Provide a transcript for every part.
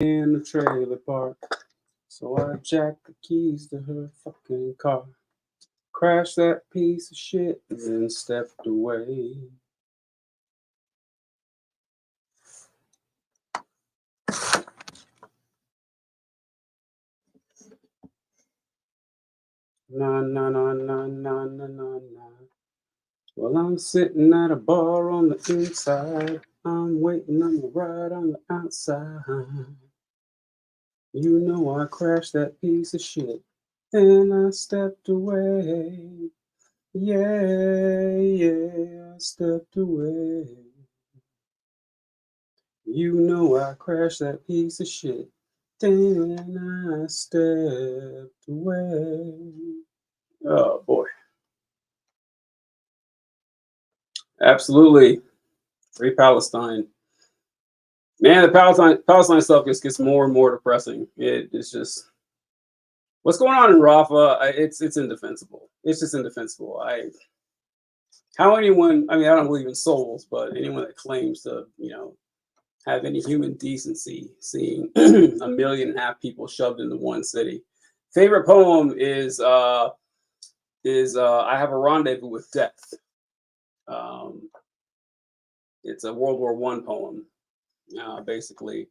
in the trailer park. So I jacked the keys to her fucking car, crashed that piece of shit, and then stepped away. Na na na na na na na na. Well, I'm sitting at a bar on the inside. I'm waiting on the ride on the outside. You know I crashed that piece of shit. Then I stepped away. Yeah, yeah, I stepped away. You know I crashed that piece of shit. Then I stepped away. Oh boy. Absolutely. Free Palestine. Man, the Palestine stuff just gets more and more depressing. It's just what's going on in Rafah. It's indefensible. It's just indefensible. How anyone? I mean, I don't believe in souls, but anyone that claims to, have any human decency, seeing a million and a half people shoved into one city. Favorite poem is I Have a Rendezvous with Death. Um, it's a World War I poem. Basically,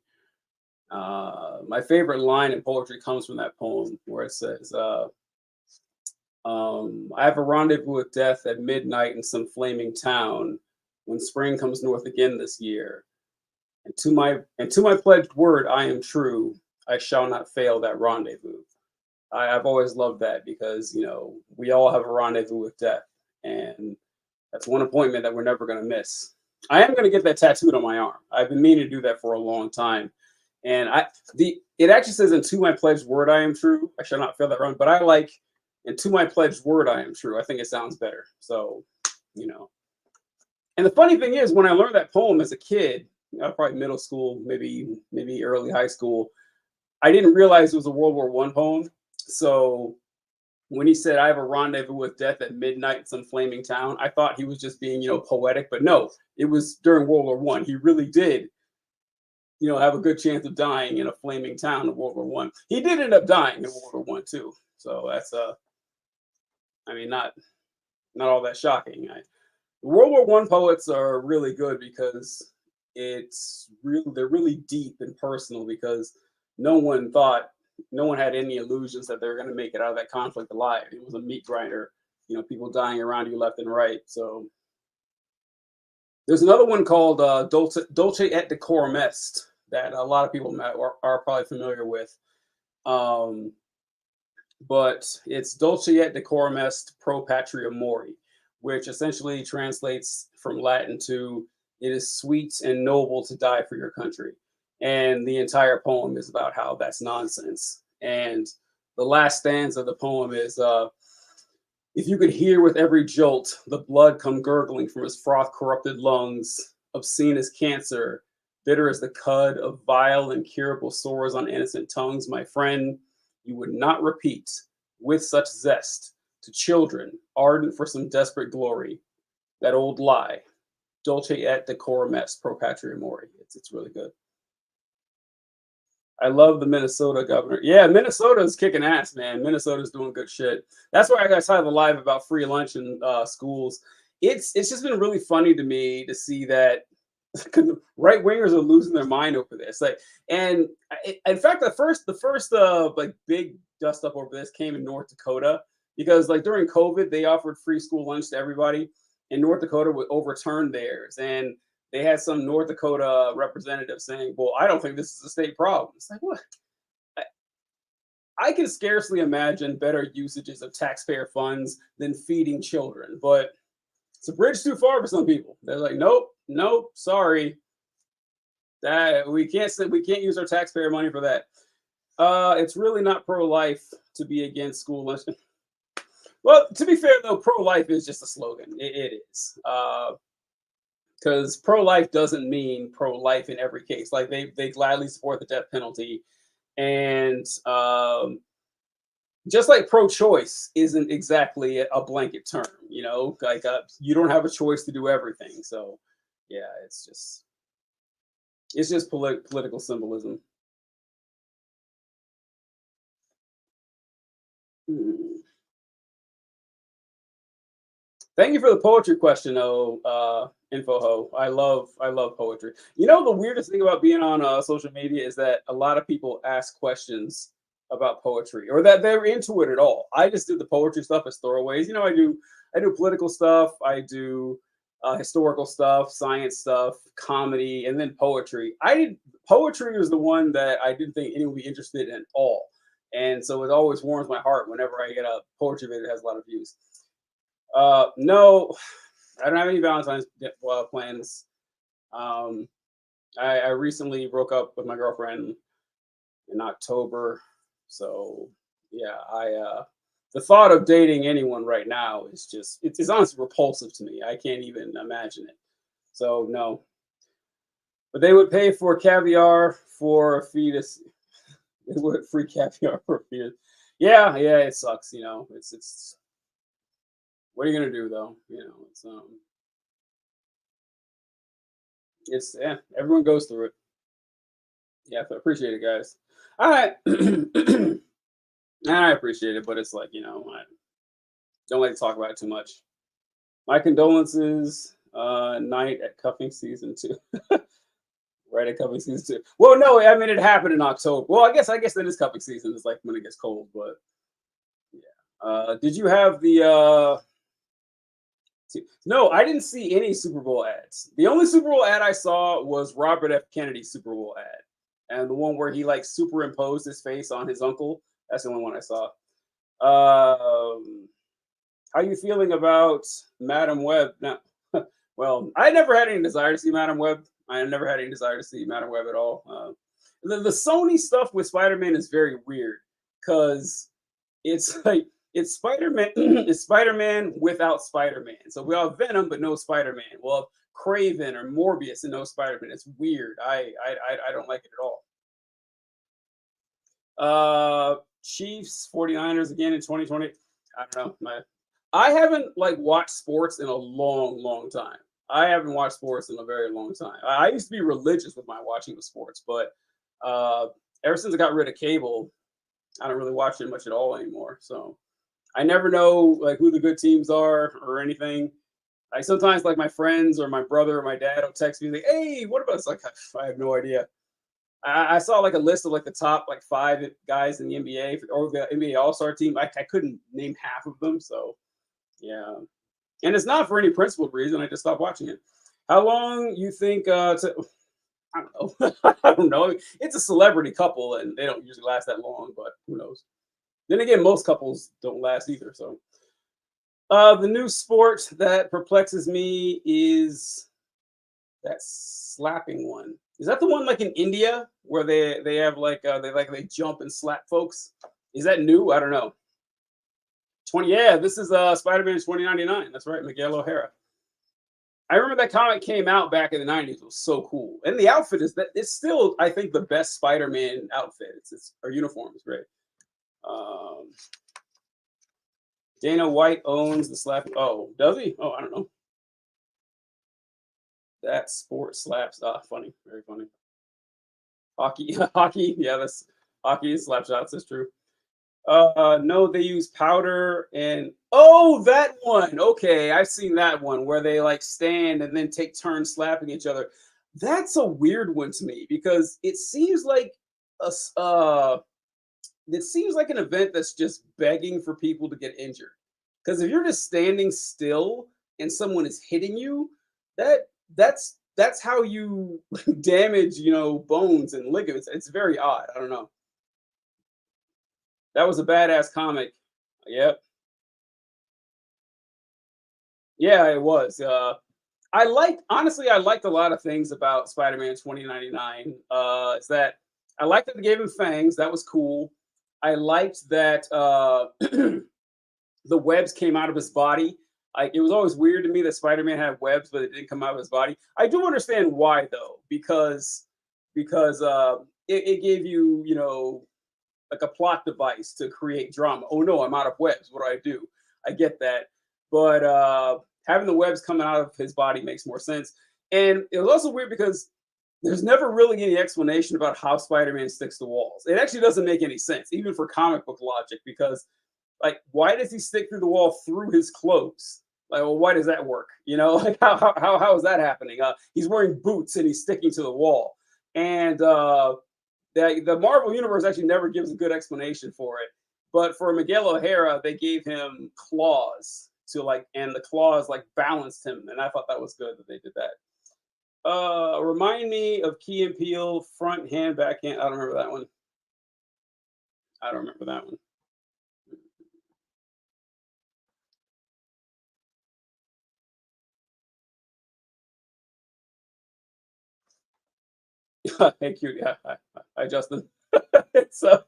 my favorite line in poetry comes from that poem where it says, I have a rendezvous with death at midnight in some flaming town when spring comes north again this year. And to my pledged word, I am true. I shall not fail that rendezvous. I've always loved that because we all have a rendezvous with death, and that's one appointment that we're never going to miss. I am going to get that tattooed on my arm. I've been meaning to do that for a long time, and it actually says, "And to my pledged word, I am true. I shall not fail that rendezvous." But I like, "And to my pledged word, I am true." I think it sounds better. So, you know. And the funny thing is, when I learned that poem as a kid, probably middle school, maybe early high school, I didn't realize it was a World War I poem. So when he said, "I have a rendezvous with death at midnight in some flaming town," I thought he was just being, poetic. But no, it was during World War I. He really did, have a good chance of dying in a flaming town in World War I. He did end up dying in World War I too. So that's I mean, not all that shocking. World War I poets are really good because they're really deep and personal because no one thought no one had any illusions that they were going to make it out of that conflict alive. It was a meat grinder, people dying around you left and right. So there's another one called Dolce et Decorum Est that a lot of people are probably familiar with. Um, but it's Dolce et Decorum Est Pro Patria Mori, which essentially translates from Latin to "It is sweet and noble to die for your country." And the entire poem is about how that's nonsense. And the last stanza of the poem is, "If you could hear with every jolt the blood come gurgling from his froth corrupted lungs, obscene as cancer, bitter as the cud of vile, incurable sores on innocent tongues, my friend, you would not repeat with such zest to children ardent for some desperate glory that old lie, Dolce et decorum est pro patria mori." It's really good. I love the Minnesota governor. Yeah, Minnesota's kicking ass, man. Minnesota's doing good shit. That's why I got tired of the live about free lunch in schools. It's just been really funny to me to see that right wingers are losing their mind over this. Like, and in fact, the first like big dust up over this came in North Dakota because like during COVID they offered free school lunch to everybody, and North Dakota would overturn theirs, and they had some North Dakota representative saying, "Well, I don't think this is a state problem." It's like, what? I, I can scarcely imagine better usages of taxpayer funds than feeding children, but it's a bridge too far for some people. They're like, "Nope, nope, sorry, that we can't use our taxpayer money for that." It's really not pro-life to be against school lunch. Well, to be fair though, pro-life is just a slogan. It is. Because pro-life doesn't mean pro-life in every case. Like they gladly support the death penalty, and just like pro-choice isn't exactly a blanket term. Like you don't have a choice to do everything. So yeah, it's just political symbolism. Thank you for the poetry question, though, InfoHo. I love poetry. You know, the weirdest thing about being on social media is that a lot of people ask questions about poetry or that they're into it at all. I just do the poetry stuff as throwaways. You know, I do political stuff, I do historical stuff, science stuff, comedy, and then poetry. I did Poetry was the one that I didn't think anyone would be interested in at all, and so it always warms my heart whenever I get a poetry video that has a lot of views. No, I don't have any Valentine's plans. Um, I recently broke up with my girlfriend in October, so yeah, the thought of dating anyone right now is just it's honestly repulsive to me. I can't even imagine it. So no, but they would pay for caviar for a fetus. They would free caviar for a fetus. Yeah, yeah, it sucks. You know, it's what are you gonna do though? You know, it's yeah, everyone goes through it. Yeah, I appreciate it, guys. All right, I appreciate it, but it's like I don't like to talk about it too much. My condolences. Night at cuffing season 2. Right at cuffing season 2. Well, no, I mean it happened in October. Well, I guess that is cuffing season. It's like when it gets cold, but yeah. Did you have the No, I didn't see any Super Bowl ads. The only Super Bowl ad I saw was Robert F. Kennedy's Super Bowl ad, and the one where he like superimposed his face on his uncle. That's the only one I saw. How you feeling about Madam Web? Now, well, I never had any desire to see Madam Web. I never had any desire to see Madam Web at all. The Sony stuff with Spider-Man is very weird because it's like it's Spider-Man. It's Spider-Man without Spider-Man. So we all have Venom, but no Spider-Man. We'll have Craven or Morbius and no Spider-Man. It's weird. I don't like it at all. Chiefs 49ers again in 2020. I don't know. I haven't like watched sports in a long, long time. I haven't watched sports in a very long time. I used to be religious with my watching of sports, but ever since I got rid of cable, I don't really watch it much at all anymore. So I never know like who the good teams are or anything. Like sometimes like my friends or my brother or my dad will text me like, "Hey, what about?" It's like I have no idea. I saw like a list of like the top like 5 guys in the NBA or the NBA All Star team. I couldn't name half of them, so yeah. And it's not for any principled reason. I just stopped watching it. How long you think? I don't know. I don't know. It's a celebrity couple, and they don't usually last that long. But who knows? Then again, most couples don't last either. So, the new sport that perplexes me is that slapping one. Is that the one like in India where they have like they jump and slap folks? Is that new? I don't know. 20. Yeah, this is Spider-Man 2099. That's right, Miguel O'Hara. I remember that comic came out back in the 90s. It was so cool. And the outfit is that it's still, I think, the best Spider-Man outfit. It's our uniform is great. Dana White owns the slap. Oh, does he? Oh, I don't know. That sport slaps. Ah, funny. Very funny. Hockey. Hockey. Yeah, that's hockey slap shots. That's true. No, they use powder and oh, that one. Okay, I've seen that one where they like stand and then take turns slapping each other. That's a weird one to me because a s- uh it seems like an event that's just begging for people to get injured. Because if you're just standing still and someone is hitting you, that's how you damage, bones and ligaments. It's very odd. I don't know. That was a badass comic. Yep. Yeah, it was. I liked a lot of things about Spider-Man 2099. Is that I liked that they gave him fangs. That was cool. I liked that the webs came out of his body. Like it was always weird to me that Spider-Man had webs, but it didn't come out of his body. I do understand why though, because it gave you, like a plot device to create drama. Oh no, I'm out of webs. What do I do? I get that, but having the webs coming out of his body makes more sense. And it was also weird because there's never really any explanation about how Spider-Man sticks to walls. It actually doesn't make any sense, even for comic book logic, because like, why does he stick through the wall through his clothes? Like, well, why does that work? Like how is that happening? He's wearing boots and he's sticking to the wall, and the Marvel universe actually never gives a good explanation for it. But for Miguel O'Hara, they gave him claws to like, and the claws like balanced him, and I thought that was good that they did that. Remind me of Key and Peele front hand, backhand. I don't remember that one. I don't remember that one. Thank you. Yeah, hi, Justin. So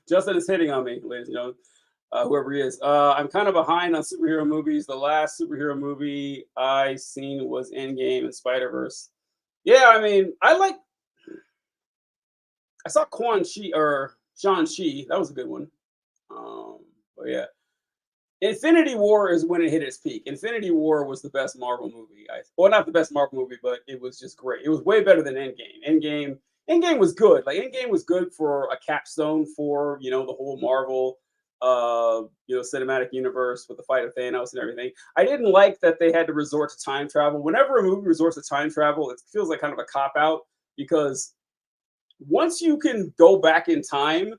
Justin is hitting on me, ladies and gentlemen. Whoever he is. I'm kind of behind on superhero movies. The last superhero movie I seen was Endgame and Spider Verse. Yeah, I mean, I saw Quan Chi or Shang Chi. That was a good one. But yeah, Infinity War is when it hit its peak. Infinity War was the best Marvel movie. Well, not the best Marvel movie, but it was just great. It was way better than Endgame. Endgame was good. Like Endgame was good for a capstone for the whole Marvel cinematic universe with the fight of Thanos and everything. I didn't like that they had to resort to time travel. Whenever a movie resorts to time travel, it feels like kind of a cop out because once you can go back in time,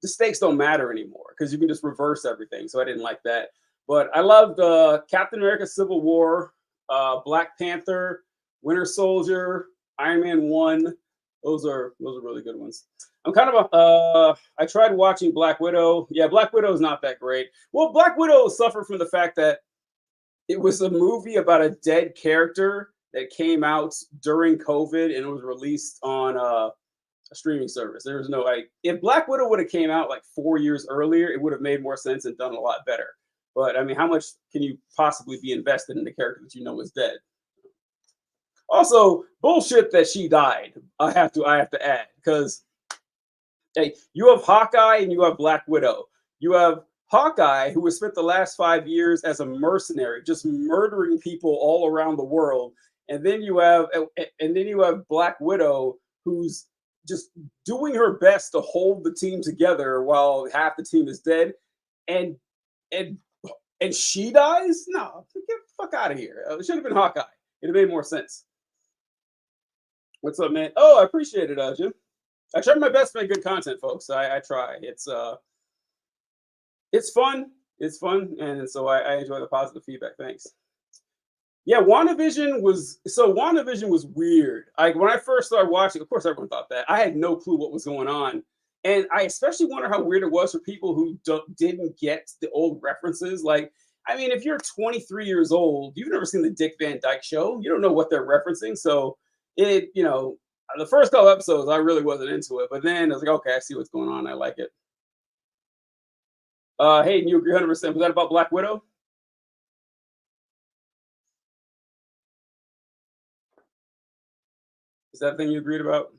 the stakes don't matter anymore because you can just reverse everything. So I didn't like that. But I loved Captain America: Civil War, Black Panther, Winter Soldier, Iron Man 1. Those are really good ones. I'm kind of I tried watching Black Widow. Yeah, Black Widow is not that great. Well, Black Widow suffered from the fact that it was a movie about a dead character that came out during COVID and it was released on a streaming service. There was no like if Black Widow would have came out like 4 years earlier, it would have made more sense and done a lot better. But I mean, how much can you possibly be invested in the character that you know is dead? Also, bullshit that she died. I have to add because hey, you have Hawkeye and you have Black Widow. You have Hawkeye, who has spent the last 5 years as a mercenary, just murdering people all around the world, and then you have Black Widow, who's just doing her best to hold the team together while half the team is dead, and and and she dies. No, get the fuck out of here. It should have been Hawkeye. It'd have made more sense. What's up, man? Oh, I appreciate it, Jim. I try my best to make good content, folks. I try. It's fun. It's fun, and so I enjoy the positive feedback. Thanks. Yeah, WandaVision was weird. Like when I first started watching, of course everyone thought that. I had no clue what was going on. And I especially wonder how weird it was for people who didn't get the old references. Like, I mean, if you're 23 years old, you've never seen the Dick Van Dyke Show. You don't know what they're referencing. So the first couple episodes, I really wasn't into it. But then I was like, okay, I see what's going on. I like it. Hayden, you agree 100%. Was that about Black Widow? Is that the thing you agreed about?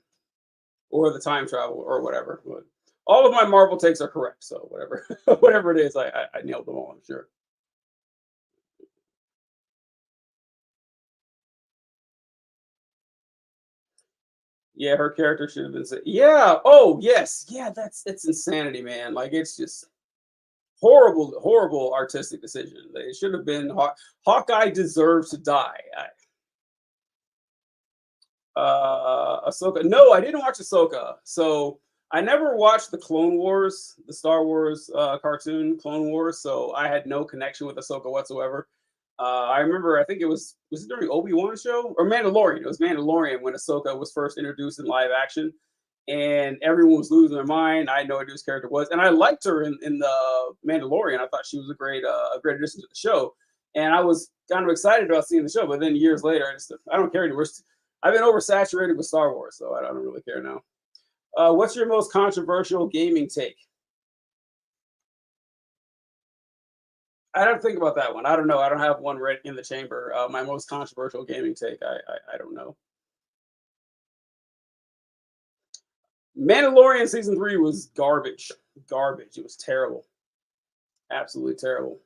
Or the time travel or whatever? But all of my Marvel takes are correct. So whatever, whatever it is, I nailed them all, I'm sure. Yeah, her character should have been said. Yeah. Oh, yes. Yeah, it's insanity, man. Like it's just horrible, horrible artistic decision. It should have been Hawkeye deserves to die. Ahsoka. No, I didn't watch Ahsoka. So I never watched the Clone Wars, the Star Wars cartoon Clone Wars. So I had no connection with Ahsoka whatsoever. I remember, I think was it during Obi-Wan show or Mandalorian? It was Mandalorian when Ahsoka was first introduced in live action, and everyone was losing their mind. I had no idea who this character was, and I liked her in the Mandalorian. I thought she was a great addition to the show, and I was kind of excited about seeing the show. But then years later, I don't care anymore. I've been oversaturated with Star Wars, so I don't really care now. What's your most controversial gaming take? I don't think about that one. I don't know. I don't have one right in the chamber. My most controversial gaming take. I don't know. Mandalorian season 3 was garbage. Garbage. It was terrible. Absolutely terrible.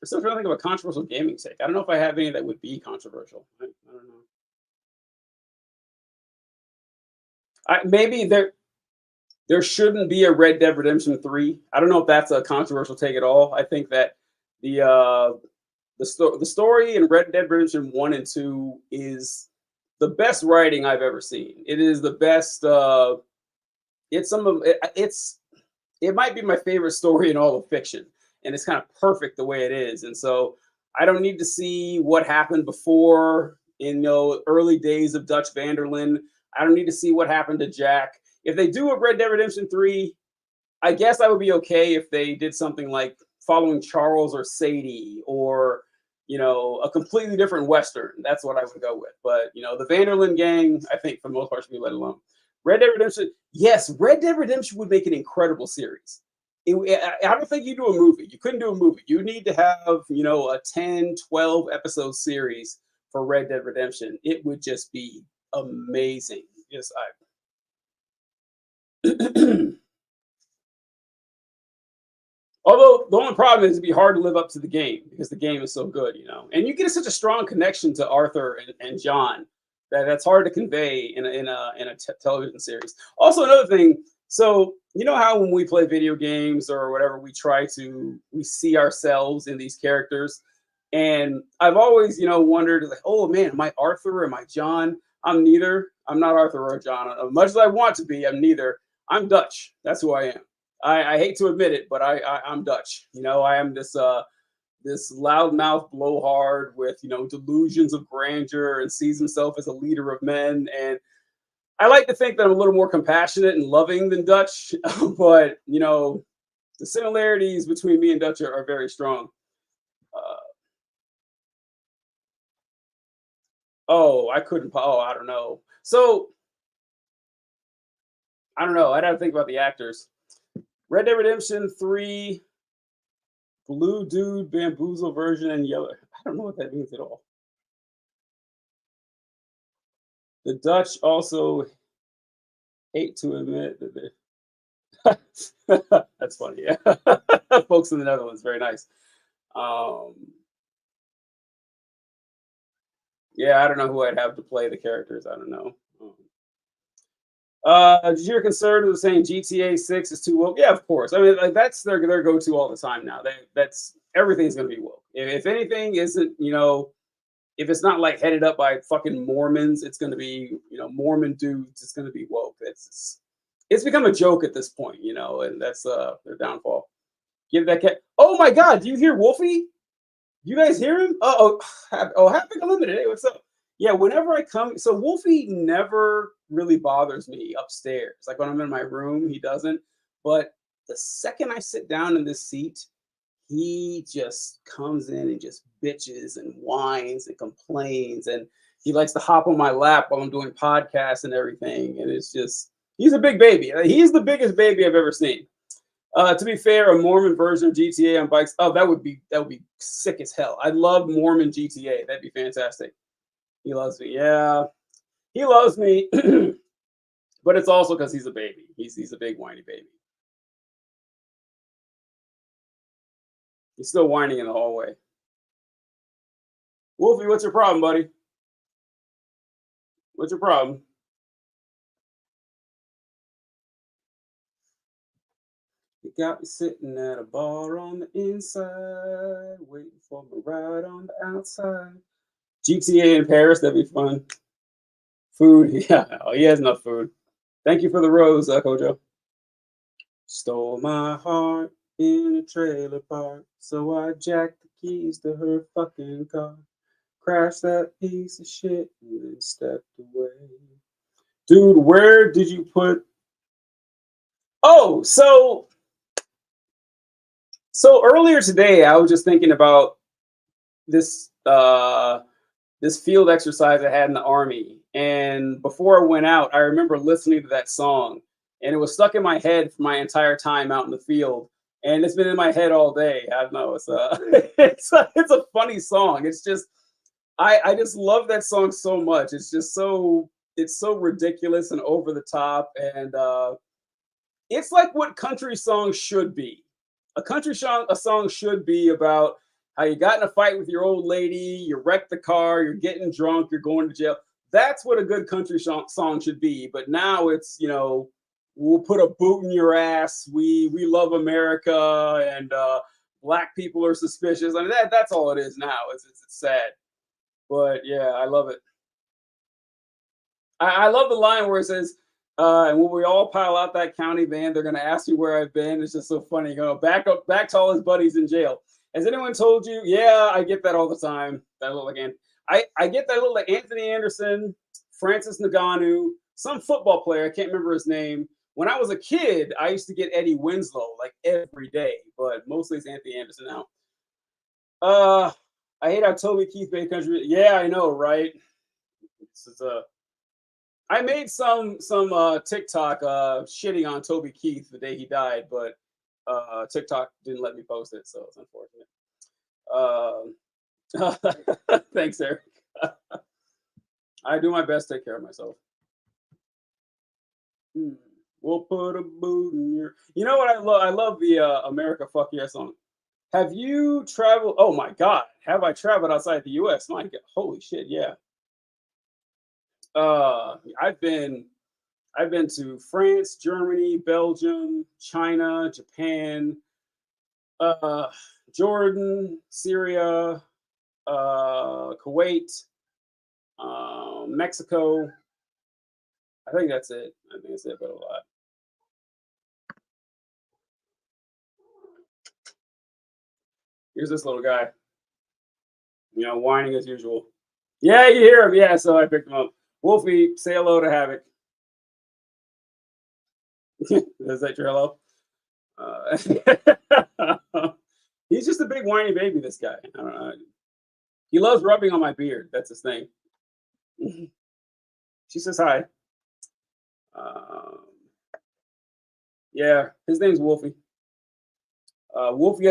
I'm still trying to think of a controversial gaming take. I don't know if I have any that would be controversial. I don't know. Maybe There shouldn't be a Red Dead Redemption 3. I don't know if that's a controversial take at all. I think that the uh, the story in Red Dead Redemption 1 and 2 is the best writing I've ever seen. It is the best. It's some of it, it might be my favorite story in all of fiction, and it's kind of perfect the way it is. And so I don't need to see what happened before in early days of Dutch Vanderlyn. I don't need to see what happened to Jack. If they do a Red Dead Redemption 3, I guess I would be okay if they did something like following Charles or Sadie, or a completely different Western. That's what I would go with. But the Vanderlyn gang, I think for the most part should be let alone. Red Dead Redemption, yes, Red Dead Redemption would make an incredible series. I don't think you do a movie. You couldn't do a movie. You need to have, a 10, 12 episode series for Red Dead Redemption. It would just be amazing. Yes, Although the only problem is it'd be hard to live up to the game because the game is so good, and you get such a strong connection to Arthur and John that's hard to convey in a television series. Also, another thing, so you know how when we play video games or whatever, we see ourselves in these characters, and I've always wondered like, oh man, am I Arthur? Am I John? I'm neither. I'm not Arthur or John. As much as I want to be, I'm neither. I'm Dutch. That's who I am. I hate to admit it, but I'm Dutch. I am this loudmouth blowhard with delusions of grandeur and sees himself as a leader of men. And I like to think that I'm a little more compassionate and loving than Dutch, but the similarities between me and Dutch are very strong. I couldn't. Oh, I don't know. So I don't know. I'd have to think about the actors. Red Dead Redemption 3, Blue Dude, Bamboozle version, and Yellow. I don't know what that means at all. The Dutch also hate to admit that they. That's funny, yeah. Folks in the Netherlands, very nice. Um, yeah, I don't know who I'd have to play the characters. I don't know. Did you hear concern of saying GTA 6 is too woke? Yeah, of course. I mean, like that's their go-to all the time now. That's everything's gonna be woke. If anything isn't, if it's not like headed up by fucking Mormons, it's gonna be, Mormon dudes. It's gonna be woke. It's become a joke at this point, and that's their downfall. Give that cat. Oh my God! Do you hear Wolfie? You guys hear him? Happy Unlimited. Hey, what's up? Yeah, whenever I come, so Wolfie never really bothers me upstairs. Like when I'm in my room, he doesn't. But the second I sit down in this seat, he just comes in and just bitches and whines and complains. And he likes to hop on my lap while I'm doing podcasts and everything. And it's just, he's a big baby. He's the biggest baby I've ever seen. To be fair, a Mormon version of GTA on bikes. Oh, that would be sick as hell. I love Mormon GTA. That'd be fantastic. He loves me. Yeah, he loves me. But it's also because he's a baby. He's a big whiny baby. He's still whining in the hallway. Wolfie, what's your problem, buddy? What's your problem? You got me sitting at a bar on the inside, waiting for my ride on the outside. GTA in Paris, that'd be fun. Food, yeah. Oh, he has enough food. Thank you for the rose, Kojo. Stole my heart in a trailer park, so I jacked the keys to her fucking car. Crashed that piece of shit and then stepped away. Dude, where did you put? Oh, so earlier today, I was just thinking about this this field exercise I had in the army, and before I went out, I remember listening to that song, and it was stuck in my head for my entire time out in the field, and it's been in my head all day. I don't know, it's it's a funny song. It's just I just love that song so much. It's so ridiculous and over the top, and it's like what country songs should be. A song should be about how you got in a fight with your old lady, you wrecked the car, you're getting drunk, you're going to jail. That's what a good country song should be. But now it's, we'll put a boot in your ass. We love America, and black people are suspicious. I mean, that's all it is now. It's sad, but yeah, I love it. I love the line where it says, and when we all pile out that county van, they're going to ask you where I've been. It's just so funny. You go back up, back to all his buddies in jail. Has anyone told you? Yeah, I get that all the time. That look like I get that look like Anthony Anderson, Francis Ngannou, some football player. I can't remember his name. When I was a kid, I used to get Eddie Winslow like every day, but mostly it's Anthony Anderson now. I hate how Toby Keith made country. Yeah, I know, right? This is a I made some TikTok shitting on Toby Keith the day he died, but TikTok didn't let me post it, so it's unfortunate. Thanks, Eric. I do my best to take care of myself. We'll put a boot in your. You know what I love? I love the America Fuck Yeah song. Have you traveled? Oh my God, have I traveled outside the U.S.? My God, holy shit, yeah. Uh, I've been I've been to France, Germany, Belgium, China, Japan, uh, Jordan, Syria, Kuwait, Mexico. I think that's it. I think that's it, but a lot. Here's this little guy, whining as usual. Yeah, you hear him. Yeah, so I picked him up. Wolfie, say hello to Havoc. Is that your hello? He's just a big whiny baby. This guy. I don't know. He loves rubbing on my beard. That's his thing. She says hi. Um, yeah, his name's Wolfie. Wolfie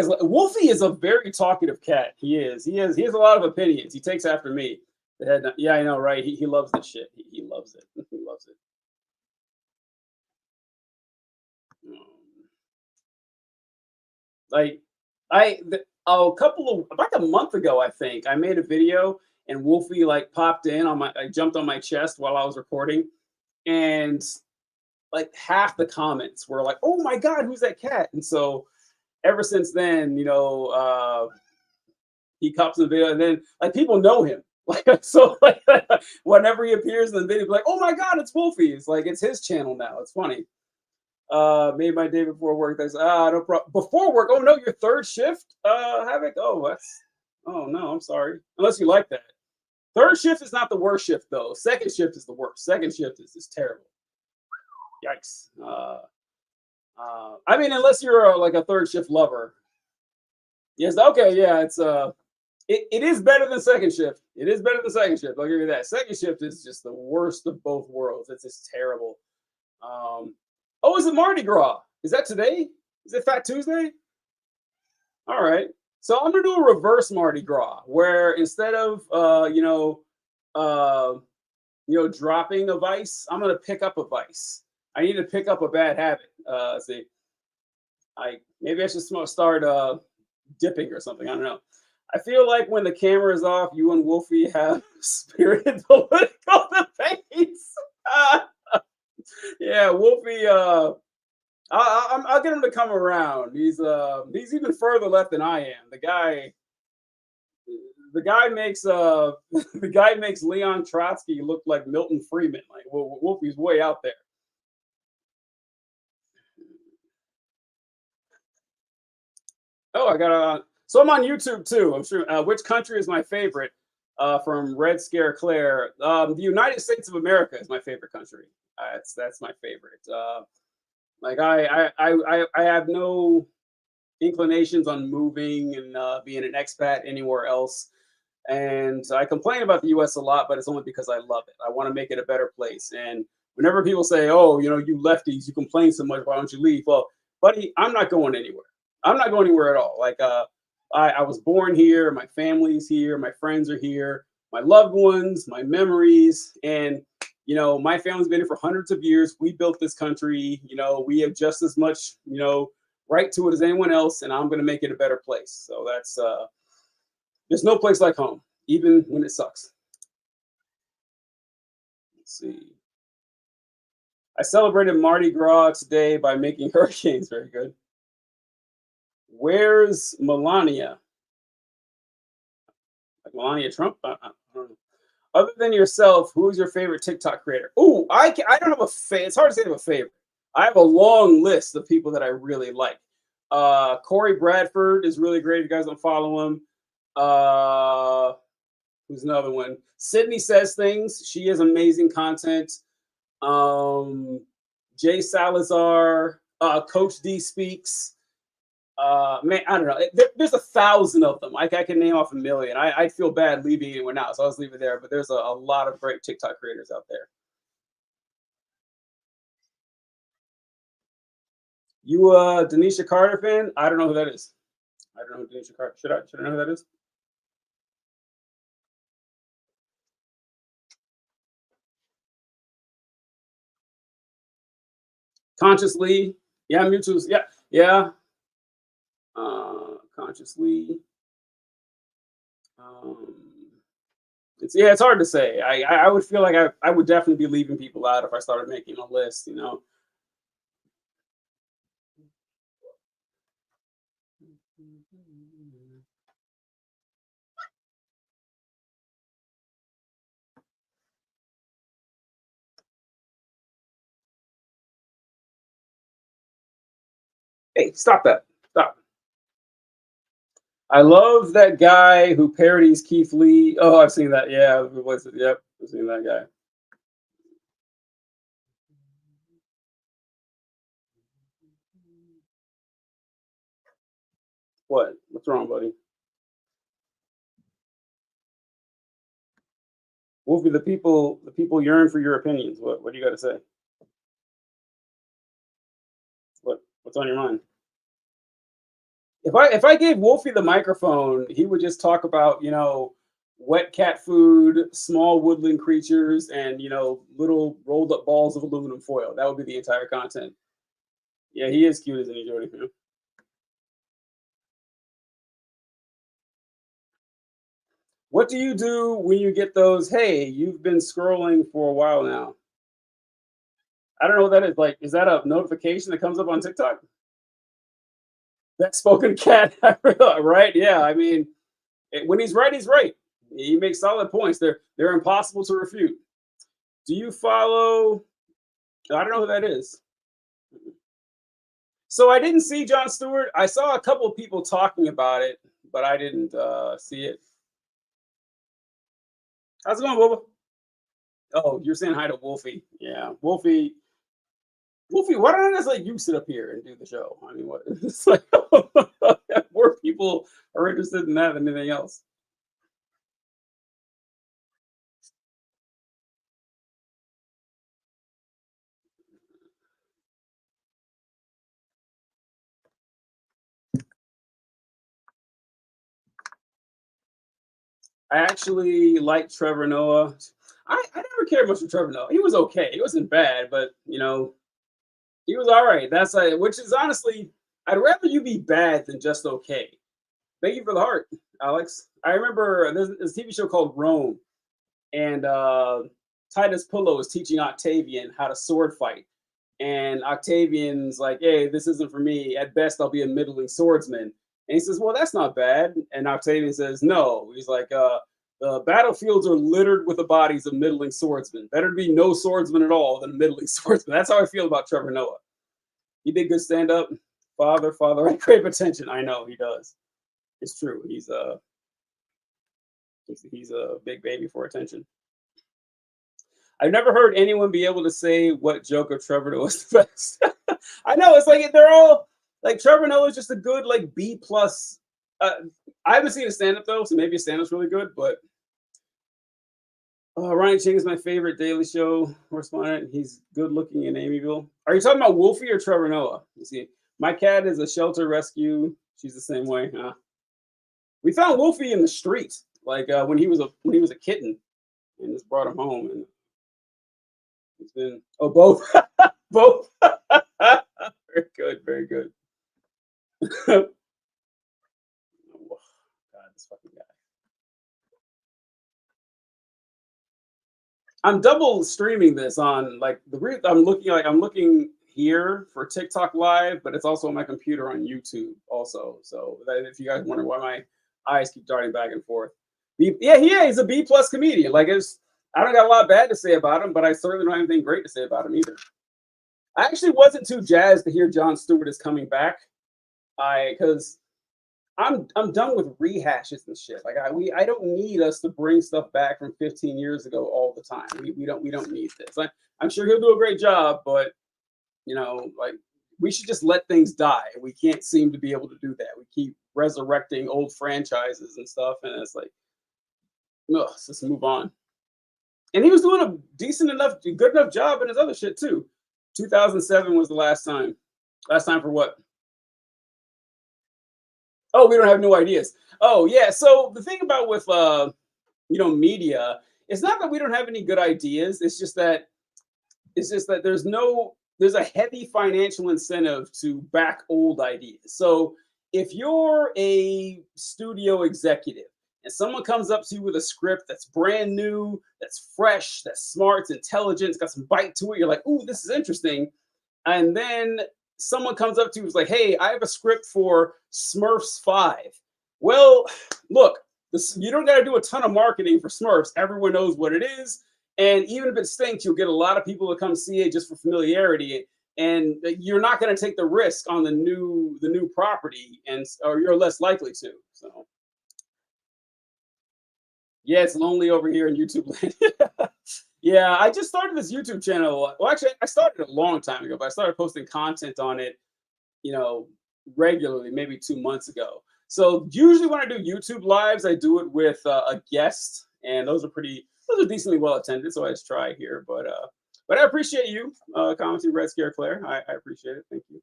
is a very talkative cat. He has a lot of opinions. He takes after me. Yeah, I know, right? He loves this shit. He loves it. He loves it. Like a couple of like a month ago, I think I made a video and Wolfie like popped in on my. I jumped on my chest while I was recording, and like half the comments were like, "Oh my god, who's that cat?" And so ever since then, he cops in the video, and then like people know him. Like so, like whenever he appears in the video, like, "Oh my god, it's Wolfie!" It's like it's his channel now. It's funny. Made my day before work. That's no problem. Before work. Oh no, your third shift, Havoc. Oh no, I'm sorry. Unless you like that. Third shift is not the worst shift though. Second shift is the worst. Second shift is terrible. Yikes. I mean, unless you're like a third shift lover. Yes. Okay. Yeah. It is better than second shift. It is better than second shift. I'll give you that. Second shift is just the worst of both worlds. It's just terrible. Oh, is it Mardi Gras? Is that today? Is it Fat Tuesday? All right. So I'm gonna do a reverse Mardi Gras, where instead of uh, dropping a vice, I'm gonna pick up a vice. I need to pick up a bad habit. See, maybe I should start dipping or something. I don't know. I feel like when the camera is off, you and Wolfie have spirited political debates. Yeah, Wolfie. I'll get him to come around. He's even further left than I am. The guy makes the guy makes Leon Trotsky look like Milton Friedman. Like Wolfie's way out there. Oh, I got so I'm on YouTube too. I'm sure. Which country is my favorite? From Red Scare Claire. The United States of America is my favorite country. That's my favorite. Like I have no inclinations on moving and being an expat anywhere else. And I complain about the U.S. a lot, but it's only because I love it. I want to make it a better place. And whenever people say, "Oh, you lefties, you complain so much, why don't you leave?" Well, buddy, I'm not going anywhere. I'm not going anywhere at all. Like I was born here, my family's here, my friends are here, my loved ones, my memories, and my family's been here for hundreds of years. We built this country. We have just as much, right to it as anyone else, and I'm going to make it a better place. So that's there's no place like home, even when it sucks. Let's see. I celebrated Mardi Gras today by making hurricanes. Very good. Where's Melania? Like Melania Trump? I don't know. Other than yourself, who's your favorite TikTok creator? Oh, I don't have a favorite. It's hard to say I have a favorite. I have a long list of people that I really like. Corey Bradford is really great. If you guys don't follow him. Who's another one? Sydney Says Things. She has amazing content. Jay Salazar. Coach D Speaks. Man, I don't know. There's 1,000 of them. I can name off a million. I feel bad leaving anyone out, so I'll just leave it there. But there's a lot of great TikTok creators out there. You Denisha Carter fan? I don't know who that is. I don't know who Denisha Carter. Should I know who that is? Consciously. Yeah, mutuals. Yeah, yeah. Consciously. Um, it's hard to say. I would feel like I would definitely be leaving people out if I started making a list. Hey, stop that! Stop. I love that guy who parodies Keith Lee. Oh, I've seen that. Yeah, who was it? Yep, I've seen that guy. What? What's wrong, buddy? Wolfie, the people yearn for your opinions. What do you got to say? What's on your mind? If I gave Wolfie the microphone, he would just talk about wet cat food, small woodland creatures, and little rolled up balls of aluminum foil. That would be the entire content. Yeah, he is cute, isn't he, Jody? Yeah. What do you do when you get those? Hey, you've been scrolling for a while now. I don't know what that is. Like, is that a notification that comes up on TikTok? That spoken cat, right? Yeah, I mean, when he's right, he's right. He makes solid points. They're impossible to refute. Do you follow? I don't know who that is. So I didn't see John Stewart. I saw a couple of people talking about it, but I didn't see it. How's it going, Boba? Oh, you're saying hi to Wolfie. Yeah, Wolfie. Wolfie, why don't I just let you sit up here and do the show? I mean, what? It's like more people are interested in that than anything else. I actually like Trevor Noah. I never cared much for Trevor Noah. He was okay. He wasn't bad, but he was all right. That's which is honestly, I'd rather you be bad than just okay. Thank you for the heart, Alex. I remember there's this TV show called Rome, and Titus Pillow is teaching Octavian how to sword fight. And Octavian's like, hey, this isn't for me. At best, I'll be a middling swordsman. And he says, well, that's not bad. And Octavian says, no. He's like, the battlefields are littered with the bodies of middling swordsmen. Better to be no swordsman at all than a middling swordsman. That's how I feel about Trevor Noah. He did good stand up. Father, I crave attention. I know he does. It's true. He's a big baby for attention. I've never heard anyone be able to say what joke of Trevor Noah was the best. I know it's like they're all like Trevor Noah is just a good like B plus. I haven't seen a stand up though, so maybe a stand up's really good. But Ryan Ching is my favorite Daily Show correspondent. He's good looking and amiable. Are you talking about Wolfie or Trevor Noah? You see, my cat is a shelter rescue. She's the same way. We found Wolfie in the street, like when he was a kitten, and just brought him home. And it's been both, both. Very good, very good. Oh, God, this fucking guy. I'm double streaming this on like I'm looking here for TikTok live, but it's also on my computer on YouTube also. So that if you guys wonder why my eyes keep darting back and forth. Yeah, he's a B plus comedian. Like it's I don't got a lot bad to say about him, but I certainly don't have anything great to say about him either. I actually wasn't too jazzed to hear Jon Stewart is coming back. I because I'm done with rehashes and shit. Like I don't need us to bring stuff back from 15 years ago all the time. We don't need this. I'm sure he'll do a great job, but like we should just let things die. We can't seem to be able to do that. We keep resurrecting old franchises and stuff, and it's like, ugh, let's just move on. And he was doing a good enough job in his other shit too. 2007 was the last time. Last time for what? Oh, we don't have new ideas. Oh, yeah. So the thing about with media, it's not that we don't have any good ideas. It's just that there's a heavy financial incentive to back old ideas. So if you're a studio executive and someone comes up to you with a script that's brand new, that's fresh, that's smart, it's intelligent, it's got some bite to it, you're like, ooh, this is interesting. And then someone comes up to you and is like, hey, I have a script for Smurfs 5. Well, look, you don't got to do a ton of marketing for Smurfs. Everyone knows what it is. And even if it stinks, you'll get a lot of people to come see it just for familiarity. And you're not going to take the risk on the new property, or you're less likely to. So yeah, it's lonely over here in YouTube land. Yeah, I just started this YouTube channel. Well, actually, I started a long time ago, but I started posting content on it, you know, regularly, maybe 2 months ago. So usually when I do YouTube lives, I do it with a guest, and those are decently well attended. So I just try here, but I appreciate you commenting, Red Scare Claire. I appreciate it. Thank you.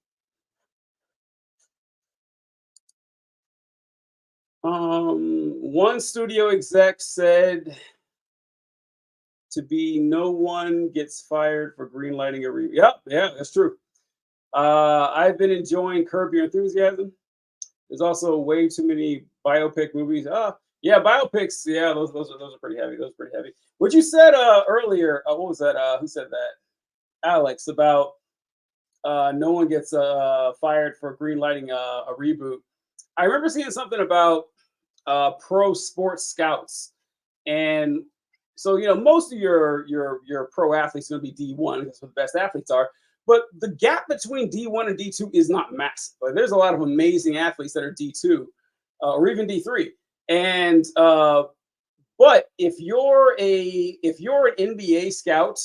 One studio exec said to be no one gets fired for greenlighting a review. Yep, yeah, that's true. I've been enjoying Curb Your Enthusiasm. There's also way too many biopic movies. Yeah, biopics. Yeah, those are pretty heavy. Those are pretty heavy. What you said earlier. What was that? Who said that? Alex about no one gets fired for greenlighting a reboot. I remember seeing something about pro sports scouts, and so most of your pro athletes are going to be D1. That's what the best athletes are. But the gap between D1 and D2 is not massive. Like, there's a lot of amazing athletes that are D2 or even D3. And but if you're an NBA scout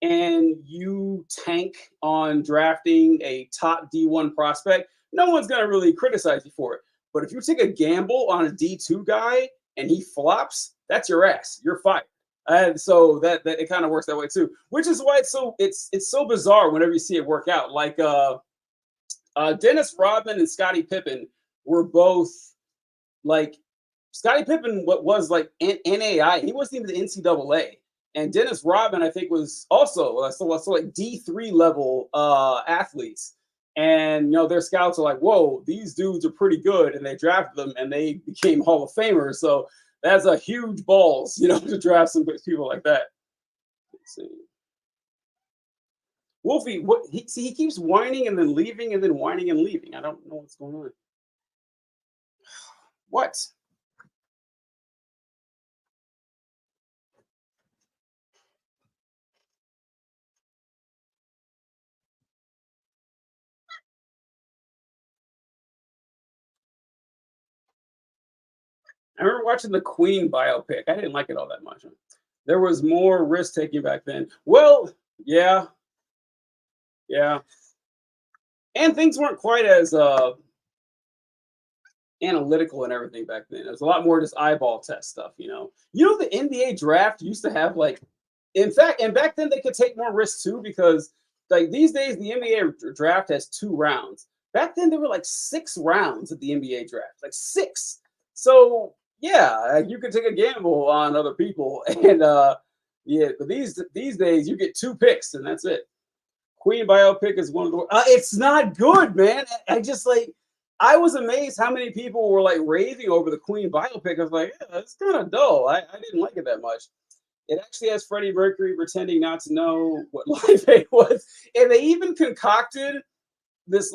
and you tank on drafting a top D1 prospect, no one's going to really criticize you for it. But if you take a gamble on a D2 guy and he flops, that's your ass. You're fired. And so that it kind of works that way too, which is why it's so bizarre whenever you see it work out. Like Dennis Rodman and Scottie Pippen were both like Scottie Pippen. What was like NAI? He wasn't even the NCAA. And Dennis Rodman, I think, was also so like D3 level athletes. And their scouts are like, whoa, these dudes are pretty good, and they drafted them, and they became Hall of Famers. So that's a huge balls, to draft some people like that. Let's see. Wolfie, he keeps whining and then leaving and then whining and leaving. I don't know what's going on. What? I remember watching the Queen biopic. I didn't like it all that much. There was more risk taking back then. Well, yeah, yeah, and things weren't quite as analytical and everything back then. It was a lot more just eyeball test stuff. The NBA draft used to have like, in fact, and back then they could take more risks too because like these days the NBA draft has 2 rounds. Back then there were like 6 rounds at the NBA draft, like 6. So yeah, like, you could take a gamble on other people, and yeah, but these days you get 2 picks and that's it. Queen biopic is one of the. It's not good, man. I just like. I was amazed how many people were like raving over the Queen biopic. I was like, yeah, it's kind of dull. I didn't like it that much. It actually has Freddie Mercury pretending not to know what Live Aid was, and they even concocted this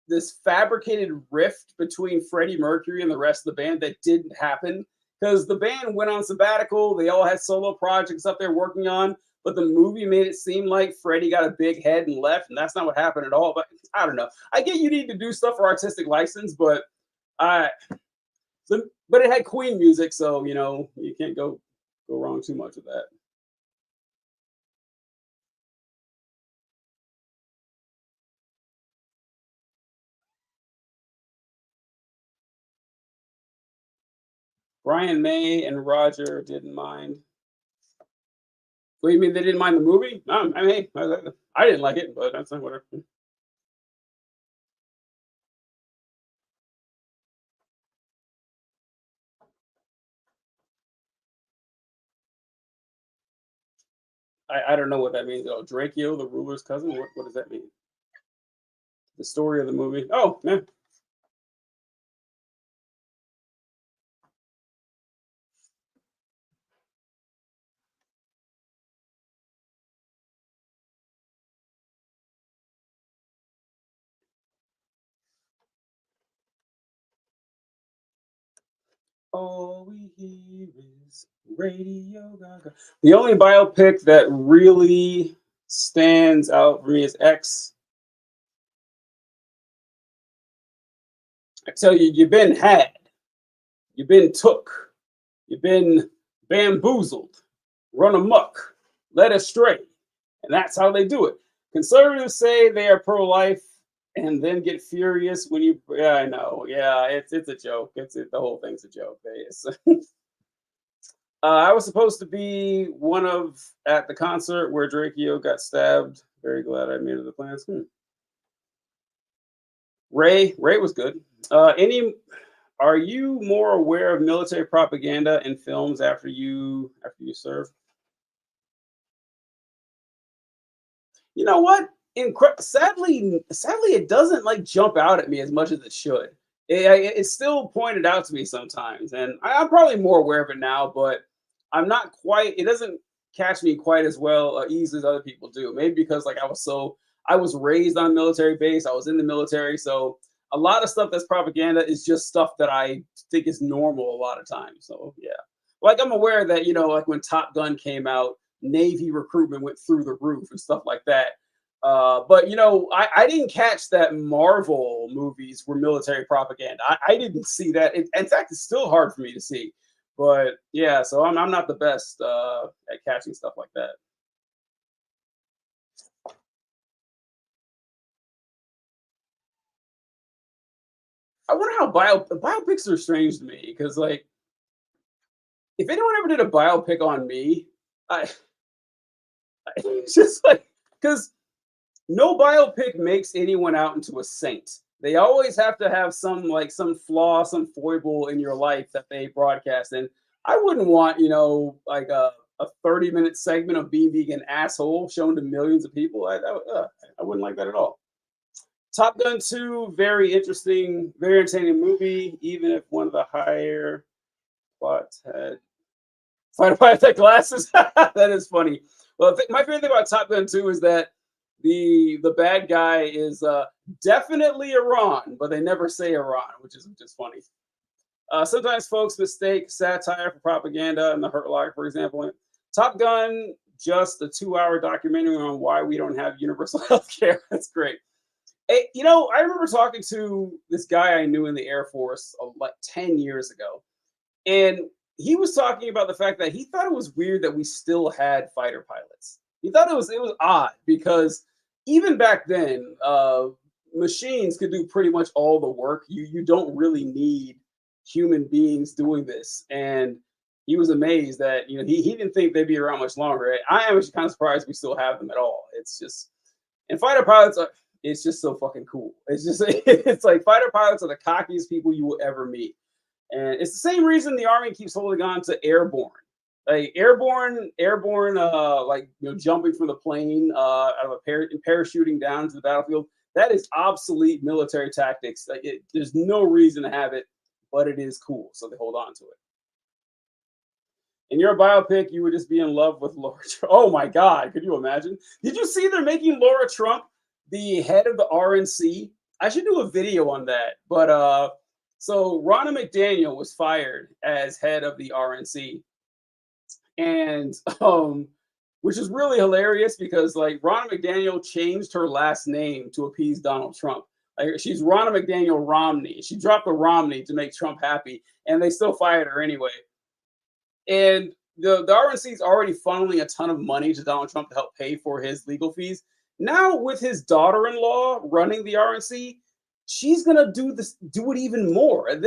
this fabricated rift between Freddie Mercury and the rest of the band that didn't happen because the band went on sabbatical. They all had solo projects up there working on, but the movie made it seem like Freddie got a big head and left, and that's not what happened at all. But I don't know. I get you need to do stuff for artistic license, but I. But it had Queen music, so you know you can't go wrong too much with that. Brian May and Roger didn't mind. What do you mean they didn't mind the movie? I mean, I didn't like it, but that's not whatever. I don't know what that means. Oh, Dracio, the ruler's cousin. What does that mean? The story of the movie. Oh, yeah. All we hear is Radio Gaga. The only biopic that really stands out for me is X. I tell you, you've been had, you've been took, you've been bamboozled, run amok, led astray. And that's how they do it. Conservatives say they are pro-life and then get furious when you. Yeah, I know. Yeah, it's a joke. The whole thing's a joke. I was supposed to be one of at the concert where Drakeo got stabbed. Very glad I made it the plans. Ray was good. Any Are you more aware of military propaganda in films after you serve? You know what? Sadly, it doesn't like jump out at me as much as it should. It's still pointed out to me sometimes, and I'm probably more aware of it now, but I'm not quite. It doesn't catch me quite as well easily as other people do. Maybe because like I was raised on a military base. I was in the military, so a lot of stuff that's propaganda is just stuff that I think is normal a lot of times. So yeah, like I'm aware that like when Top Gun came out, Navy recruitment went through the roof and stuff like that. But I didn't catch that Marvel movies were military propaganda. I didn't see that. In fact, it's still hard for me to see. But yeah, so I'm not the best at catching stuff like that. I wonder how biopics are strange to me because like if anyone ever did a biopic on me, I it's just like because no biopic makes anyone out into a saint. They always have to have some flaw, some foible in your life that they broadcast. And I wouldn't want, like a 30-minute segment of being an asshole shown to millions of people. I wouldn't like that at all. Top Gun 2, very interesting, very entertaining movie, even if one of the higher plots had fighter pilots had glasses. That is funny. Well, my favorite thing about Top Gun 2 is that the bad guy is definitely Iran, but they never say Iran, which is funny. Sometimes folks mistake satire for propaganda, and The Hurt Locker, for example. Top Gun, just a 2-hour documentary on why we don't have universal health care. That's great. Hey, I remember talking to this guy I knew in the Air Force like 10 years ago, and he was talking about the fact that he thought it was weird that we still had fighter pilots. He thought it was odd because even back then, machines could do pretty much all the work. You don't really need human beings doing this, and he was amazed that he didn't think they'd be around much longer. I am actually kind of surprised we still have them at all. It's just and fighter pilots are. It's just so fucking cool. It's just it's like fighter pilots are the cockiest people you will ever meet. And it's the same reason the army keeps holding on to airborne. Like airborne, like jumping from the plane out of and parachuting down to the battlefield. That is obsolete military tactics. There's no reason to have it, but it is cool, so they hold on to it. In your biopic, you would just be in love with Laura Trump. Oh my God, could you imagine? Did you see they're making Laura Trump the head of the RNC? I should do a video on that. But so Ronna McDaniel was fired as head of the RNC, and which is really hilarious because like Ronna McDaniel changed her last name to appease Donald Trump. Like she's Ronna McDaniel Romney. She dropped the Romney to make Trump happy, and they still fired her anyway. And the RNC is already funneling a ton of money to Donald Trump to help pay for his legal fees. Now with his daughter-in-law running the RNC, she's gonna do it even more. And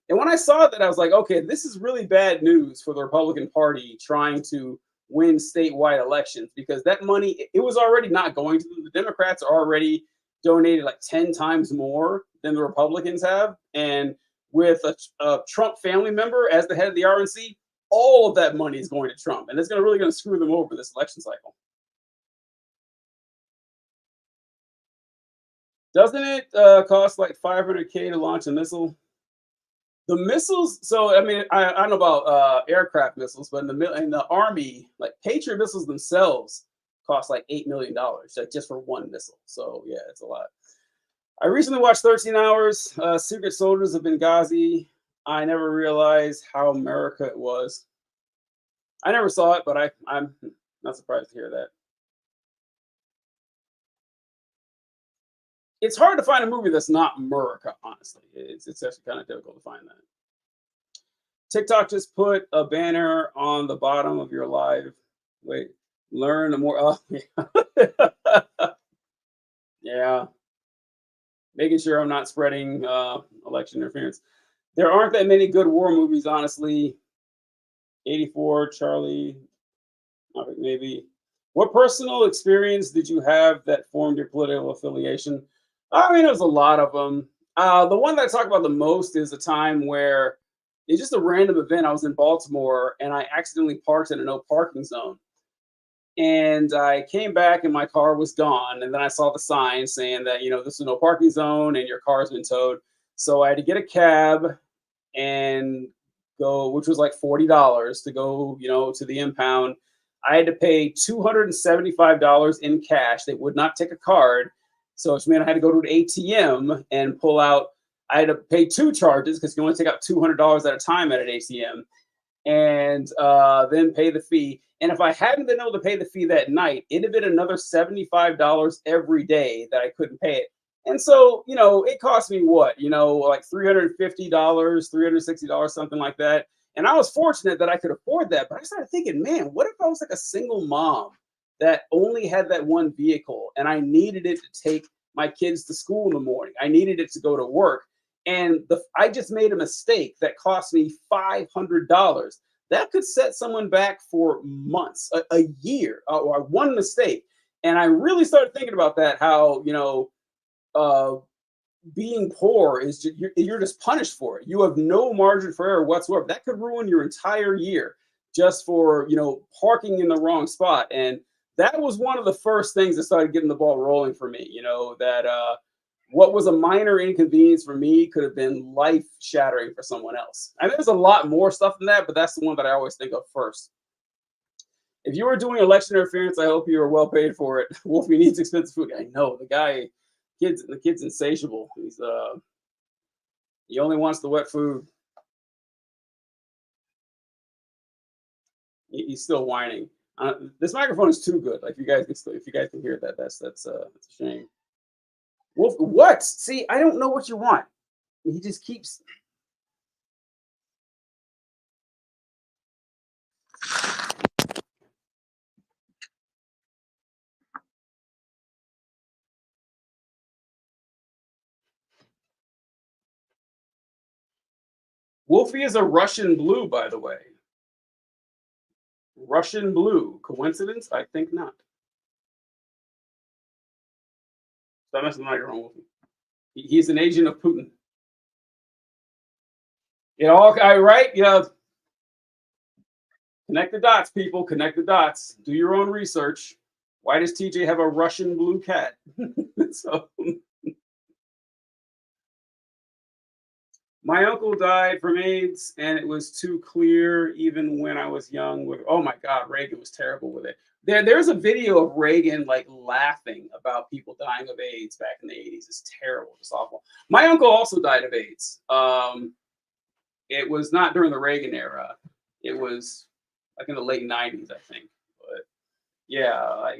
when I saw that, I was like, okay, this is really bad news for the Republican Party trying to win statewide elections because that money it was already not going to them. The Democrats are already donated like 10 times more than the Republicans have, and with a Trump family member as the head of the RNC, all of that money is going to Trump, and it's really going to screw them over this election cycle. Doesn't it cost like 500K to launch a missile? The missiles. So I mean, I don't know about aircraft missiles, but in the Army, like Patriot missiles themselves cost like $8 million like, just for one missile. So yeah, it's a lot. I recently watched 13 Hours, Secret Soldiers of Benghazi. I never realized how America it was. I never saw it, but I'm not surprised to hear that. It's hard to find a movie that's not America, honestly. It's actually kind of difficult to find that. TikTok just put a banner on the bottom of your live. Wait, learn more. Oh, yeah. Yeah. Making sure I'm not spreading election interference. There aren't that many good war movies, honestly. 84, Charlie, maybe. What personal experience did you have that formed your political affiliation? I mean, there's a lot of them. The one that I talk about the most is a time where it's just a random event. I was in Baltimore and I accidentally parked in a no parking zone. And I came back and my car was gone. And then I saw the sign saying that, this is no parking zone and your car's been towed. So I had to get a cab and go, which was like $40 to go, to the impound. I had to pay $275 in cash. They would not take a card. So it meant I had to go to an ATM and pull out. I had to pay two charges because you can only take out $200 at a time at an ATM, and then pay the fee. And if I hadn't been able to pay the fee that night, it'd have been another $75 every day that I couldn't pay it. And so, it cost me what, like $350, $360, something like that. And I was fortunate that I could afford that. But I started thinking, man, what if I was like a single mom that only had that one vehicle and I needed it to take my kids to school in the morning? I needed it to go to work. And I just made a mistake that cost me $500. That could set someone back for months, a year, or one mistake. And I really started thinking about that, how, being poor is you're just punished for it. You have no margin for error whatsoever. That could ruin your entire year just for, parking in the wrong spot. And that was one of the first things that started getting the ball rolling for me, that what was a minor inconvenience for me could have been life shattering for someone else. And there's a lot more stuff than that, but that's the one that I always think of first. If you were doing election interference, I hope you are well paid for it. Wolfie needs expensive food. I know the kid's insatiable. He only wants the wet food. He's still whining. This microphone is too good. Like if you guys can hear that, that's a shame. Wolf, what? See, I don't know what you want. He just keeps. Wolfie is a Russian blue, by the way. Russian blue. Coincidence? I think not. Stop messing with your own Wolfie. He's an agent of Putin. Right? Connect the dots, people. Connect the dots. Do your own research. Why does TJ have a Russian blue cat? My uncle died from AIDS, and it was too clear even when I was young. With oh my God, Reagan was terrible with it. There's a video of Reagan like laughing about people dying of AIDS back in the 80s. It's terrible. It's awful. My uncle also died of AIDS. It was not during the Reagan era. It was like in the late 90s, I think. But yeah,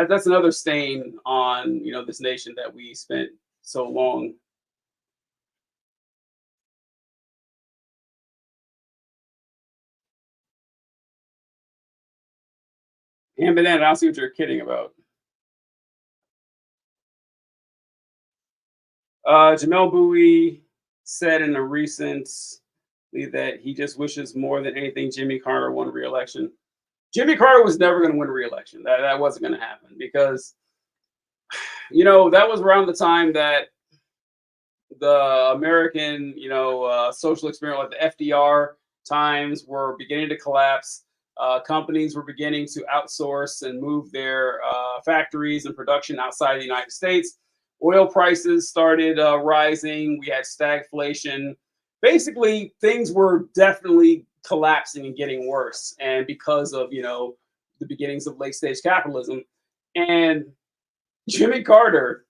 that's another stain on this nation that we spent so long. And but then I don't see what you're kidding about. Jamel Bowie said in a recent that he just wishes more than anything Jimmy Carter won re-election. Jimmy Carter was never going to win re-election. That wasn't going to happen because that was around the time that the American social experiment, like the FDR times, were beginning to collapse. Companies were beginning to outsource and move their factories and production outside the United States. Oil prices started rising. We had stagflation. Basically, things were definitely collapsing and getting worse. And because of the beginnings of late stage capitalism, and Jimmy Carter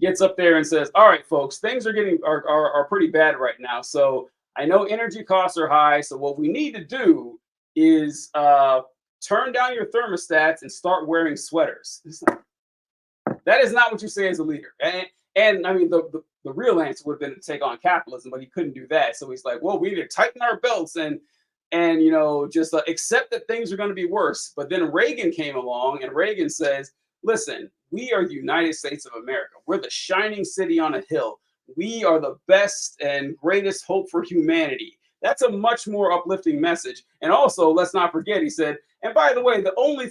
gets up there and says, "All right, folks, things are getting are pretty bad right now. So I know energy costs are high. So what we need to do is turn down your thermostats and start wearing sweaters." That is not what you say as a leader. And I mean, the real answer would have been to take on capitalism, but he couldn't do that. So he's like, well, we need to tighten our belts and just accept that things are going to be worse. But then Reagan came along, and Reagan says, listen, we are the United States of America. We're the shining city on a hill. We are the best and greatest hope for humanity. That's a much more uplifting message. And also, let's not forget, he said, and by the way, the only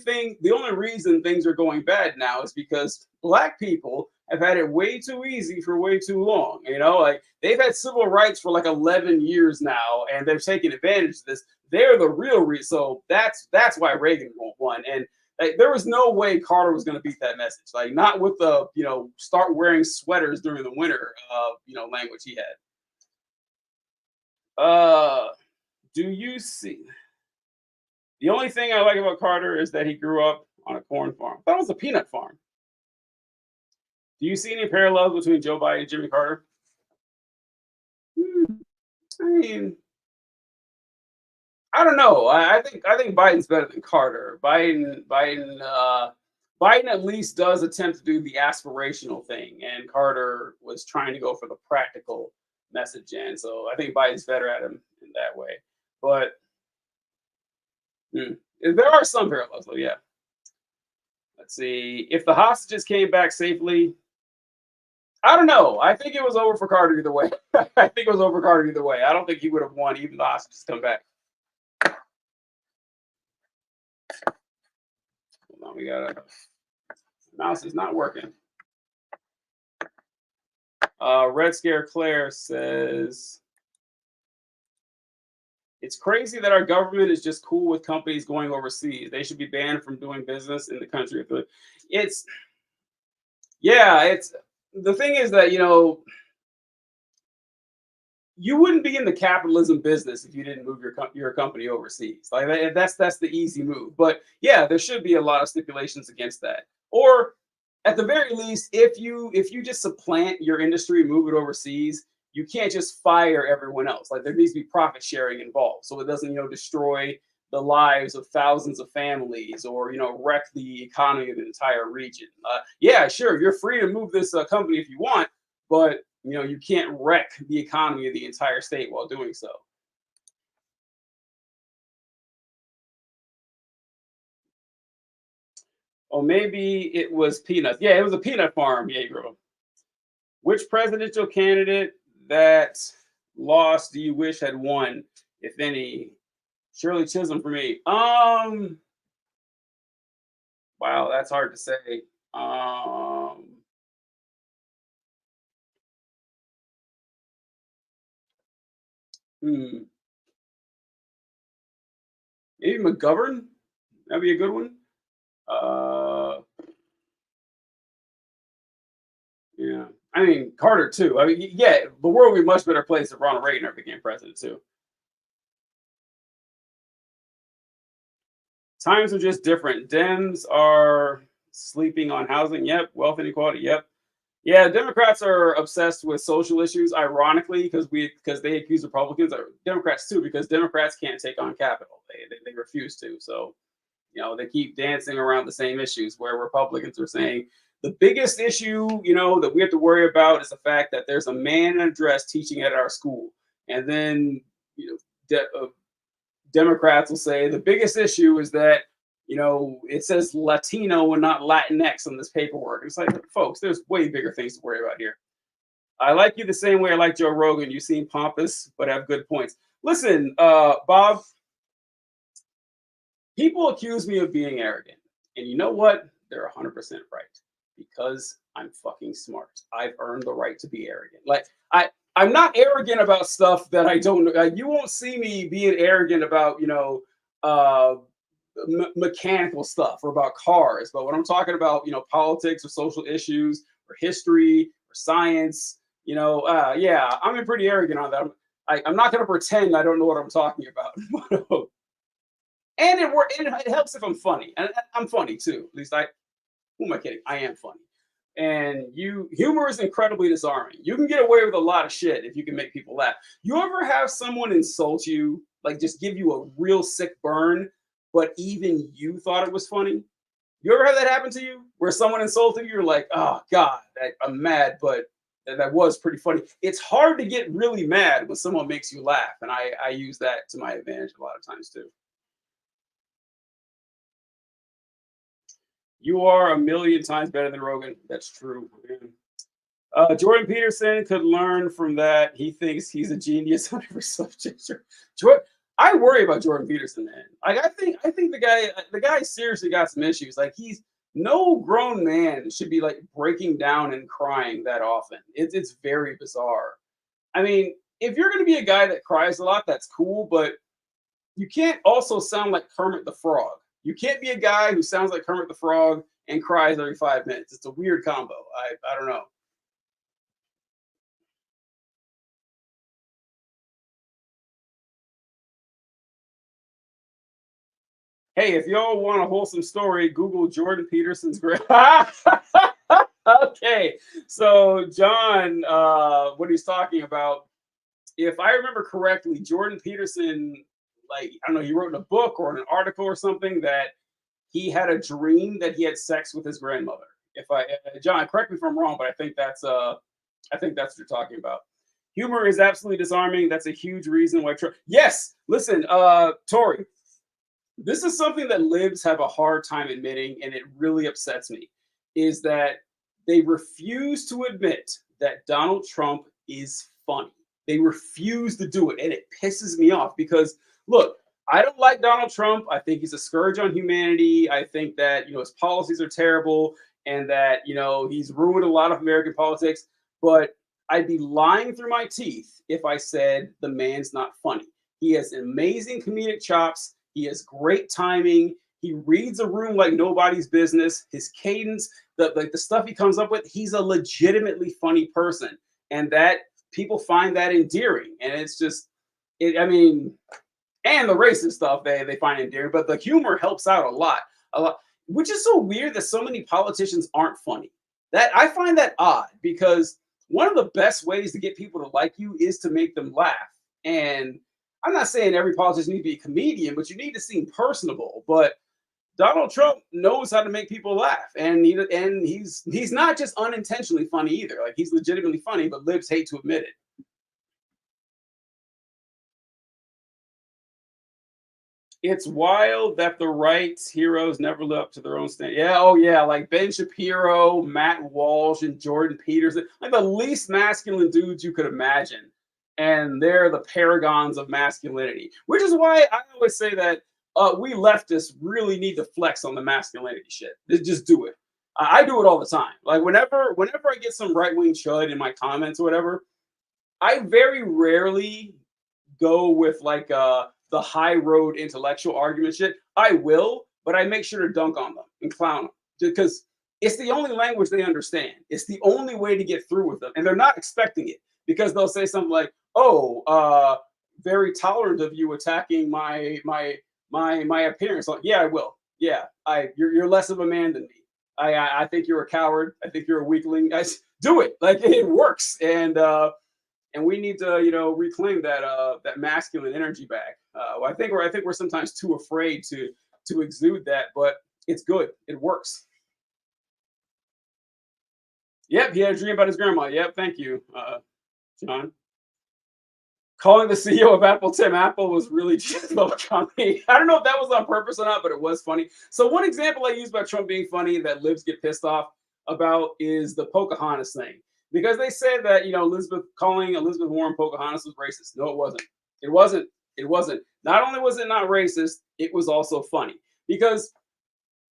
reason things are going bad now is because black people have had it way too easy for way too long. Like they've had civil rights for like 11 years now, and they're taking advantage of this. They're the real reason. So that's why Reagan won. And like, there was no way Carter was going to beat that message. Like not with the start wearing sweaters during the winter language he had. Do you see? The only thing I like about Carter is that he grew up on a corn farm. That was a peanut farm. Do you see any parallels between Joe Biden and Jimmy Carter? Hmm, I mean, I don't know. I think Biden's better than Carter. Biden at least does attempt to do the aspirational thing, and Carter was trying to go for the practical message. And so I think Biden's better at him in that way. But there are some parallels, though. Yeah. Let's see. If the hostages came back safely, I don't know. I think it was over for Carter either way. I think it was over Carter either way. I don't think he would have won even the hostages come back. Hold on, we got a mouse is not working. Red Scare Claire says it's crazy that our government is just cool with companies going overseas. They should be banned from doing business in the country. It's it's the thing is that you wouldn't be in the capitalism business if you didn't move your company overseas. Like that's the easy move. But yeah, there should be a lot of stipulations against that. Or at the very least, if you just supplant your industry and move it overseas, you can't just fire everyone else. Like there needs to be profit sharing involved, so it doesn't destroy the lives of thousands of families or wreck the economy of the entire region. Yeah, sure, you're free to move this company if you want, but you can't wreck the economy of the entire state while doing so. Or maybe it was peanuts. Yeah, it was a peanut farm. Yeah, bro. Which presidential candidate that lost do you wish had won, if any? Shirley Chisholm for me. Wow, that's hard to say. Hmm, maybe McGovern. That'd be a good one. Uh, yeah. I mean, Carter too. I mean, yeah, the world would be a much better place if Ronald Reagan ever became president too. Times are just different. Dems are sleeping on housing. Yep. Wealth inequality. Yep. Yeah, Democrats are obsessed with social issues, ironically, because they accuse Republicans, or Democrats too, because Democrats can't take on capital. They refuse to. So, they keep dancing around the same issues where Republicans are saying the biggest issue, that we have to worry about is the fact that there's a man in a dress teaching at our school. And then, you know, Democrats will say the biggest issue is that it says Latino and not Latinx on this paperwork. It's like, folks, there's way bigger things to worry about here. I like you the same way I like Joe Rogan. You seem pompous, but have good points. Listen, Bob, people accuse me of being arrogant. And you know what? They're 100% right because I'm fucking smart. I've earned the right to be arrogant. Like, I'm not arrogant about stuff that I don't know. You won't see me being arrogant about, uh, mechanical stuff or about cars. But when I'm talking about, politics or social issues or history or science, yeah, I'm pretty arrogant on that. I'm not going to pretend I don't know what I'm talking about. And it helps if I'm funny. And I'm funny too. At least who am I kidding? I am funny. And humor is incredibly disarming. You can get away with a lot of shit if you can make people laugh. You ever have someone insult you, like just give you a real sick burn, but even you thought it was funny? You ever had that happen to you? Where someone insulted you, you're like, oh God, I'm mad, but that was pretty funny. It's hard to get really mad when someone makes you laugh. And I use that to my advantage a lot of times too. You are a million times better than Rogan. That's true. Man. Jordan Peterson could learn from that. He thinks he's a genius on every subject. I worry about Jordan Peterson, man. Like I think the guy seriously got some issues. Like no grown man should be like breaking down and crying that often. It's very bizarre. I mean, if you're gonna be a guy that cries a lot, that's cool, but you can't also sound like Kermit the Frog. You can't be a guy who sounds like Kermit the Frog and cries every 5 minutes. It's a weird combo. I don't know. Hey, if y'all want a wholesome story, Google Jordan Peterson's grave. Okay, so John, what he's talking about, if I remember correctly, Jordan Peterson, like I don't know, he wrote in a book or in an article or something that he had a dream that he had sex with his grandmother. If John, correct me if I'm wrong, but I think that's what you're talking about. Humor is absolutely disarming. That's a huge reason why. Yes, listen, Tori, this is something that libs have a hard time admitting, and it really upsets me. Is that they refuse to admit that Donald Trump is funny. They refuse to do it, and it pisses me off because look, I don't like Donald Trump. I think he's a scourge on humanity. I think that his policies are terrible and that he's ruined a lot of American politics. But I'd be lying through my teeth if I said the man's not funny. He has amazing comedic chops. He has great timing. He reads a room like nobody's business. His cadence, the stuff he comes up with, he's a legitimately funny person. And that people find that endearing. And it's just, I mean, and the racist stuff they find endearing, but the humor helps out a lot, which is so weird that so many politicians aren't funny. That I find that odd because one of the best ways to get people to like you is to make them laugh. And I'm not saying every politician needs to be a comedian, but you need to seem personable. But Donald Trump knows how to make people laugh, and he's not just unintentionally funny either. Like he's legitimately funny, but libs hate to admit it. It's wild that the right's heroes never live up to their own standard. Yeah, oh yeah, like Ben Shapiro, Matt Walsh, and Jordan Peterson, like the least masculine dudes you could imagine. And they're the paragons of masculinity, which is why I always say that we leftists really need to flex on the masculinity shit. Just do it. I do it all the time. Like whenever I get some right wing chud in my comments or whatever, I very rarely go with like the high road intellectual argument shit. I will, but I make sure to dunk on them and clown them because It's the only language they understand. It's the only way to get through with them, and they're not expecting it because they'll say something like, "Oh, very tolerant of you attacking my appearance." Like, yeah, I will. Yeah, you're less of a man than me. I think you're a coward. I think you're a weakling. Do it. Like it works, and we need to reclaim that masculine energy back. I think we're sometimes too afraid to exude that, but it's good. It works. Yep, he had a dream about his grandma. Yep, thank you, John. Calling the CEO of Apple Tim Apple was really just about Trump. I don't know if that was on purpose or not, but it was funny. So one example I use about Trump being funny that libs get pissed off about is the Pocahontas thing. Because they said that, Elizabeth calling Elizabeth Warren Pocahontas was racist. No, it wasn't. It wasn't. It wasn't. Not only was it not racist, it was also funny. Because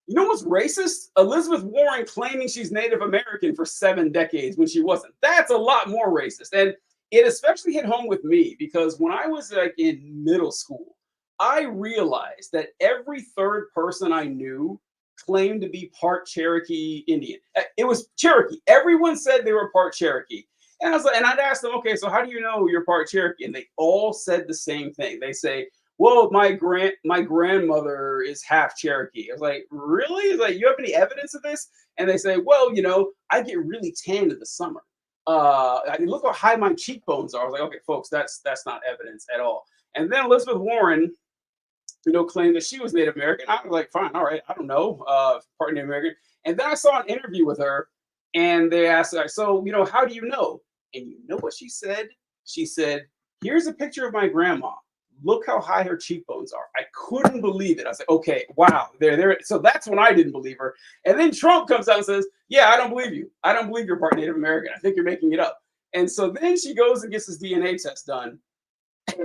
you know what's racist? Elizabeth Warren claiming she's Native American for 7 decades when she wasn't. That's a lot more racist. And it especially hit home with me because when I was like in middle school, I realized that every third person I knew claimed to be part Cherokee Indian. It was Cherokee. Everyone said they were part Cherokee. And I was like, and I'd ask them, okay, so how do you know you're part Cherokee? And they all said the same thing. They say, well, my grandmother is half Cherokee. I was like, really? Like, you have any evidence of this? And they say, well, I get really tan in the summer. I mean, look how high my cheekbones are. I was like, okay, folks, that's not evidence at all. And then Elizabeth Warren, claimed that she was Native American. I was like, fine, all right, I don't know, part Native American. And then I saw an interview with her, and they asked her, so, how do you know? And you know what she said? She said, here's a picture of my grandma. Look how high her cheekbones are. I couldn't believe it. I was like, okay, wow, there. So that's when I didn't believe her. And then Trump comes out and says, yeah, I don't believe you. I don't believe you're part Native American. I think you're making it up. And so then she goes and gets this DNA test done.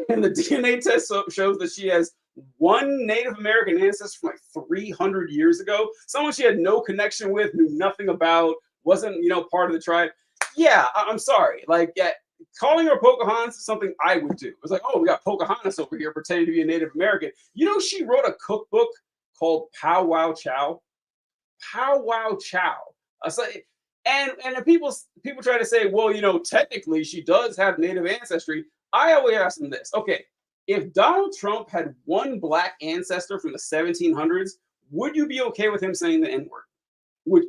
And the DNA test shows that she has one Native American ancestor from like 300 years ago, someone she had no connection with, knew nothing about, wasn't, part of the tribe. Yeah, I'm sorry. Like, yeah, calling her Pocahontas is something I would do. It was like, oh, we got Pocahontas over here pretending to be a Native American. She wrote a cookbook called Pow Wow Chow. Pow Wow Chow. So, and people try to say, well, technically she does have Native ancestry. I always ask them this. Okay, if Donald Trump had one black ancestor from the 1700s, would you be okay with him saying the N-word? Would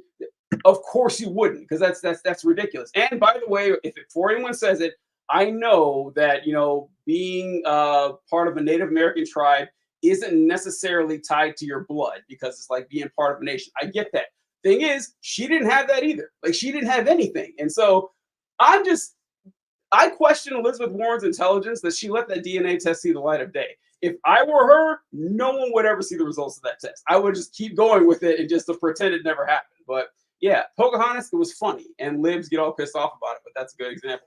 Of course you wouldn't, because that's ridiculous. And by the way, before anyone says it, I know that being part of a Native American tribe isn't necessarily tied to your blood because it's like being part of a nation. I get that. Thing is, she didn't have that either. Like she didn't have anything, and so I question Elizabeth Warren's intelligence that she let that DNA test see the light of day. If I were her, no one would ever see the results of that test. I would just keep going with it and just to pretend it never happened. But yeah, Pocahontas, it was funny, and libs get all pissed off about it, but that's a good example.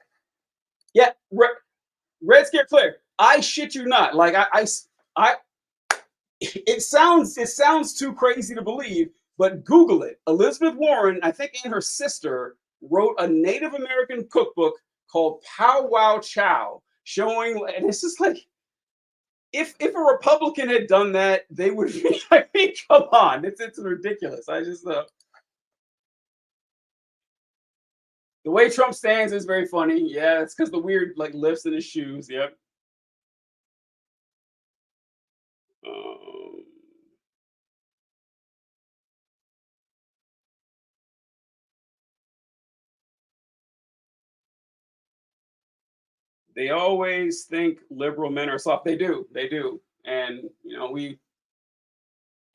Yeah, Red Scare Clear. I shit you not. Like I it sounds too crazy to believe, but Google it. Elizabeth Warren, I think, and her sister wrote a Native American cookbook called Pow Wow Chow, showing, and it's just like, if a Republican had done that, they would be. I mean, come on, it's ridiculous. I just the way Trump stands is very funny. Yeah, it's because the weird like lifts in his shoes. Yep. Um, they always think liberal men are soft. They do, and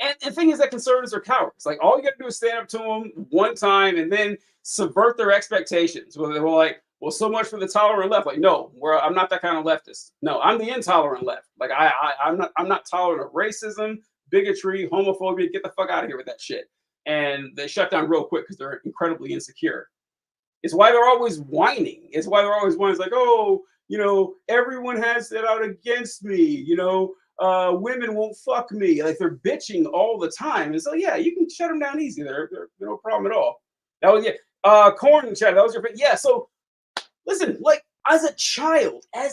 and the thing is that conservatives are cowards. Like all you got to do is stand up to them one time and then subvert their expectations. Where they were like, "Well, so much for the tolerant left." Like, no, I'm not that kind of leftist. No, I'm the intolerant left. Like, I'm not tolerant of racism, bigotry, homophobia. Get the fuck out of here with that shit. And they shut down real quick because they're incredibly insecure. It's why they're always whining. It's why they're always whining. It's like, oh, everyone has it out against me. Women won't fuck me. Like they're bitching all the time. And so yeah, you can shut them down easy. They're no problem at all. That was yeah. Corn chat. That was your yeah. So listen, like as a child, I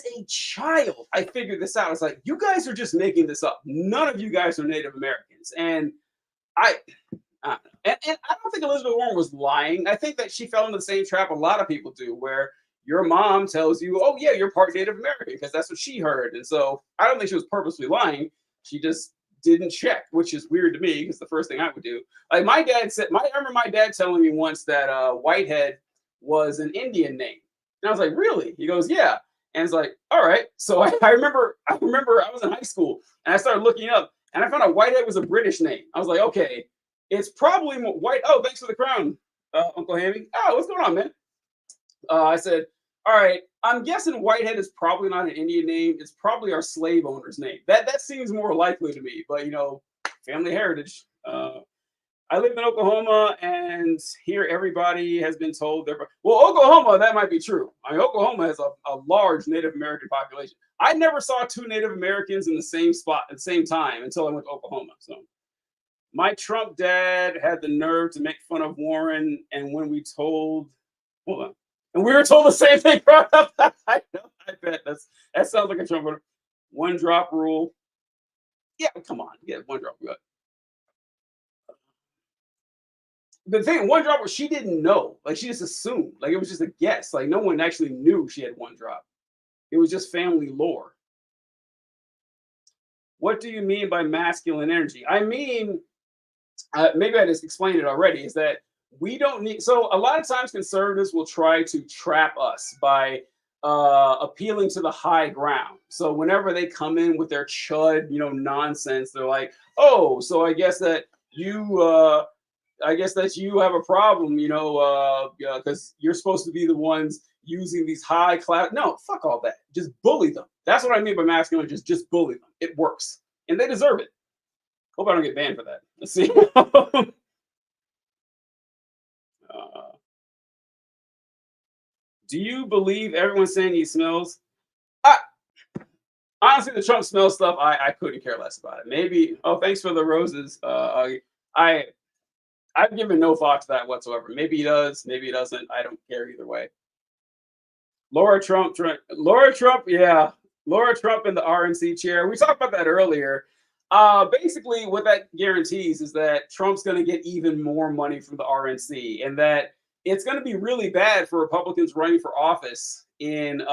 figured this out. It's like you guys are just making this up. None of you guys are Native Americans, and I I don't know. And I don't think Elizabeth Warren was lying. I think that she fell into the same trap a lot of people do, where your mom tells you, "Oh yeah, you're part Native American," because that's what she heard. And so I don't think she was purposely lying. She just didn't check, which is weird to me because the first thing I would do. Like my dad said, I remember my dad telling me once that Whitehead was an Indian name, and I was like, "Really?" He goes, "Yeah." And it's like, all right. So I remember I was in high school and I started looking up and I found out Whitehead was a British name. I was like, okay, it's probably white. Oh, thanks for the crown, Uncle Hammy. Oh, what's going on, man? I said, all right. I'm guessing Whitehead is probably not an Indian name. It's probably our slave owner's name. That seems more likely to me. But family heritage. I live in Oklahoma, and here everybody has been told they're well. Oklahoma, that might be true. I mean, Oklahoma has a large Native American population. I never saw two Native Americans in the same spot at the same time until I went to Oklahoma. So my Trump dad had the nerve to make fun of Warren, and when we told, hold on, and we were told the same thing. I know, I bet that sounds like a Trump voter. One drop rule. Yeah, come on, yeah, one drop. The thing, one drop was she didn't know. Like she just assumed. Like it was just a guess. Like no one actually knew she had one drop. It was just family lore. What do you mean by masculine energy? I mean, maybe I just explained it already. Is that we don't need. So a lot of times conservatives will try to trap us by appealing to the high ground. So whenever they come in with their chud, nonsense, they're like, "Oh, so I guess that you have a problem, because you're supposed to be the ones using these high class." No, fuck all that. Just bully them. That's what I mean by masculine. Just bully them. It works, and they deserve it. Hope I don't get banned for that. Let's see. uh, do you believe everyone's saying he smells? I, Honestly, the Trump smell stuff, I couldn't care less about it. Maybe. Oh, thanks for the roses. I I've given no thought to that whatsoever. Maybe he does, maybe he doesn't. I don't care either way. Laura Trump, yeah, Laura Trump in the RNC chair. We talked about that earlier. Basically, what that guarantees is that Trump's going to get even more money from the RNC, and that it's going to be really bad for Republicans running for office in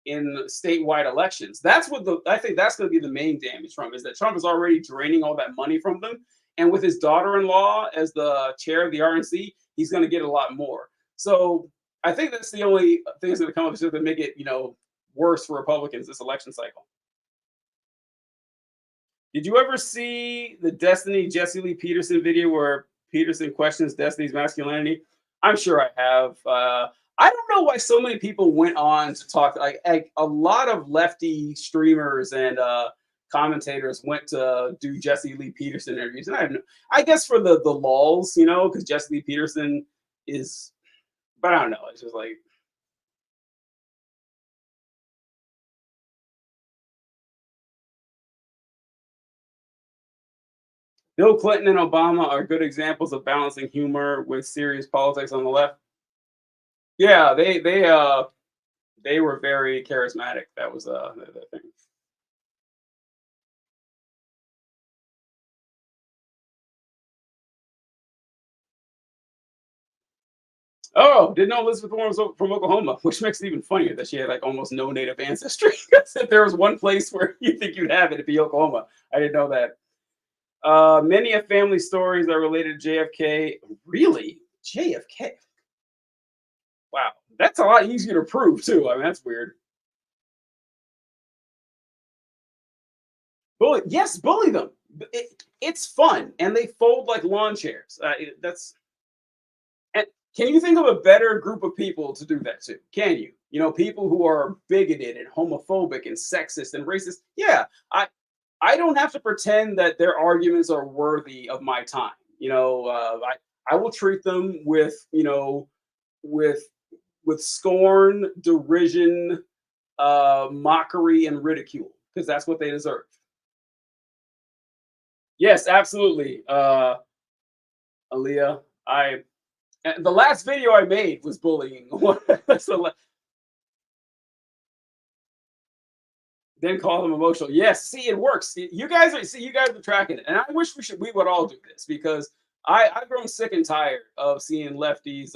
statewide elections. That's what I think that's going to be the main damage from is that Trump is already draining all that money from them, and with his daughter-in-law as the chair of the RNC, he's going to get a lot more. So I think that's the only thing that's going to come up is just to make it, worse for Republicans this election cycle. Did you ever see the Destiny Jesse Lee Peterson video where Peterson questions Destiny's masculinity? I'm sure I have. I don't know why so many people went on to talk. Like a lot of lefty streamers and commentators went to do Jesse Lee Peterson interviews, and I guess for the lulls, because Jesse Lee Peterson is, but I don't know. It's just like Bill Clinton and Obama are good examples of balancing humor with serious politics on the left. Yeah, they were very charismatic. That was the thing. Oh, didn't know Elizabeth Warren was from Oklahoma, which makes it even funnier that she had like almost no native ancestry. If there was one place where you think you'd have it, it'd be Oklahoma. I didn't know that. Many of family stories are related to JFK. Really? JFK? Wow. That's a lot easier to prove, too. I mean, that's weird. Yes, bully them. It's fun, and they fold like lawn chairs. That's and can you think of a better group of people to do that to? Can you? People who are bigoted and homophobic and sexist and racist. Yeah, I don't have to pretend that their arguments are worthy of my time. I will treat them with with scorn, derision, mockery, and ridicule because that's what they deserve. Yes, absolutely, Aaliyah. The last video I made was bullying. So then call them emotional. Yes, see, it works. You guys are tracking it, and I wish we would all do this because I've grown sick and tired of seeing lefties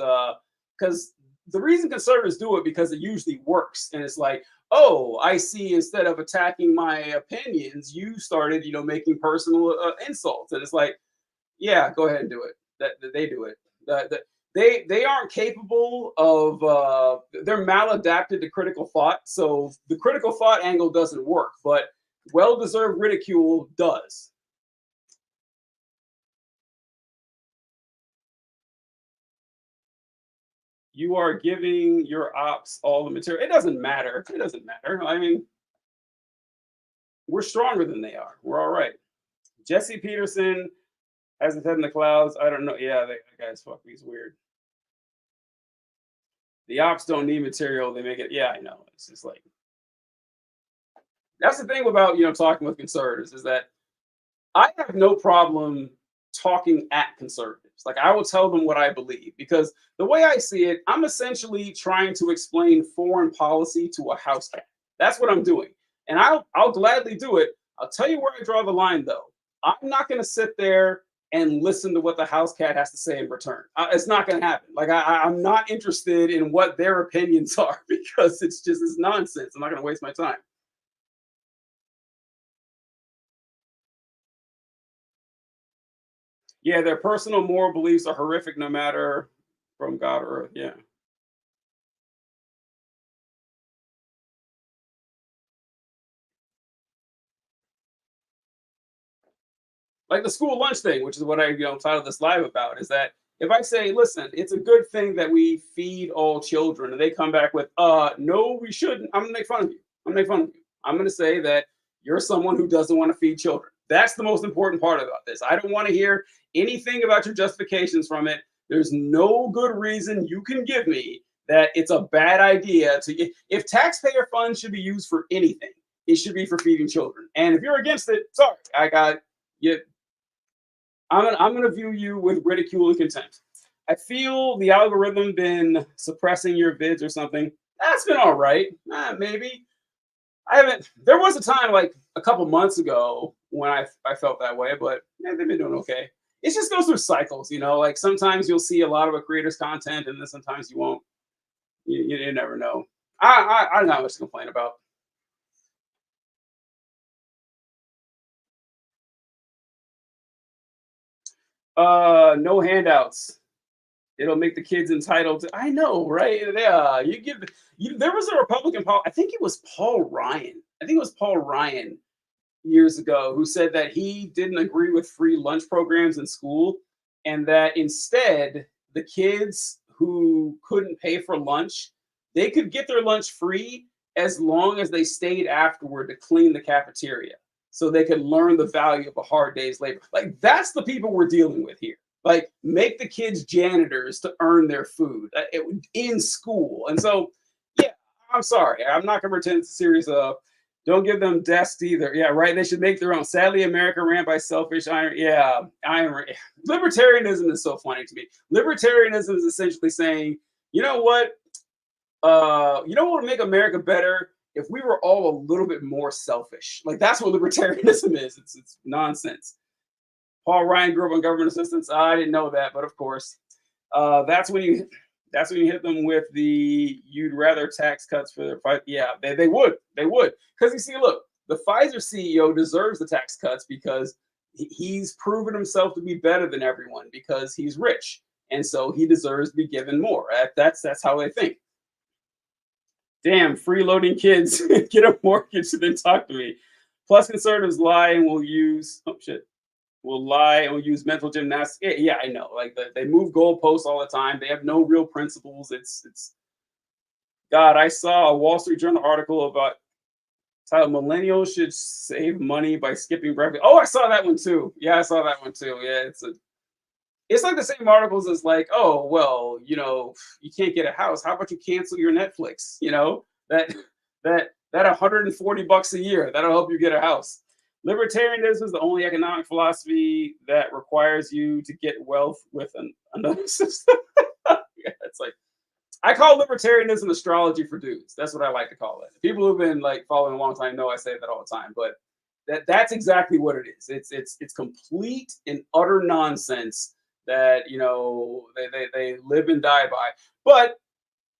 because the reason conservatives do it because it usually works. And it's like, oh, I see, instead of attacking my opinions, you started, making personal insults. And it's like, yeah, go ahead and do it. That they do it. They aren't capable of they're maladapted to critical thought. So the critical thought angle doesn't work, but well-deserved ridicule does. You are giving your ops all the material. It doesn't matter. It doesn't matter. I mean, we're stronger than they are. We're all right. Jesse Peterson has his head in the clouds. I don't know. Yeah, that guy's fucking. He's weird. The ops don't need material. They make it. Yeah, I know. It's just like that's the thing about talking with conservatives is that I have no problem talking at conservatives. Like I will tell them what I believe because the way I see it, I'm essentially trying to explain foreign policy to a house cat. That's what I'm doing, and I'll gladly do it. I'll tell you where I draw the line, though. I'm not going to sit there and listen to what the house cat has to say in return. It's not going to happen. Like I'm not interested in what their opinions are because it's nonsense. I'm not going to waste my time. Yeah, their personal moral beliefs are horrific no matter from God or earth. Yeah. Like the school lunch thing, which is what I titled this live about, is that if I say, listen, it's a good thing that we feed all children, and they come back with, no, we shouldn't, I'm gonna make fun of you. I'm gonna make fun of you. I'm gonna say that you're someone who doesn't want to feed children. That's the most important part about this. I don't want to hear anything about your justifications from it. There's no good reason you can give me that it's a bad idea to if taxpayer funds should be used for anything, it should be for feeding children. And if you're against it, sorry, I got you. I'm gonna view you with ridicule and contempt. I feel the algorithm been suppressing your vids or something. That's been all right. Maybe I haven't. There was a time like a couple months ago when I felt that way, but yeah, they've been doing okay. It just goes through cycles, Like sometimes you'll see a lot of a creator's content, and then sometimes you won't. You never know. I don't know much to complain about. No handouts. It'll make the kids entitled to. I know, right? Yeah, you give. There was a Republican. I think it was Paul Ryan. I think it was Paul Ryan years ago who said that he didn't agree with free lunch programs in school, and that instead the kids who couldn't pay for lunch, they could get their lunch free as long as they stayed afterward to clean the cafeteria, so they could learn the value of a hard day's labor. Like that's the people we're dealing with here. Like make the kids janitors to earn their food in school. And so, yeah, I'm sorry, I'm not gonna pretend it's a series of. Don't give them desks either. Yeah, right. They should make their own. Sadly, America ran by selfish iron. Yeah, iron. Libertarianism is so funny to me. Libertarianism is essentially saying, you know what? What would make America better if we were all a little bit more selfish. Like that's what libertarianism is. It's nonsense. Paul Ryan grew up on government assistance. I didn't know that, but of course, that's when you hit them with the you'd rather tax cuts for their fight. Yeah, they would because you see, look, the Pfizer CEO deserves the tax cuts because he's proven himself to be better than everyone because he's rich, and so he deserves to be given more. That's how they think. Damn, freeloading kids get a mortgage and then talk to me. Plus, conservatives lie and will use will lie and will use mental gymnastics. Yeah, I know. Like they move goalposts all the time. They have no real principles. It's God. I saw a Wall Street Journal article about how millennials should save money by skipping breakfast. Oh, I saw that one too. Yeah, I saw that one too. Yeah, it's like the same articles as like, oh well, you can't get a house. How about you cancel your Netflix? That $140 a year that'll help you get a house. Libertarianism is the only economic philosophy that requires you to get wealth with another system. Yeah, it's like I call libertarianism astrology for dudes. That's what I like to call it. People who've been like following a long time know I say that all the time, but that's exactly what it is. It's complete and utter nonsense that they live and die by. But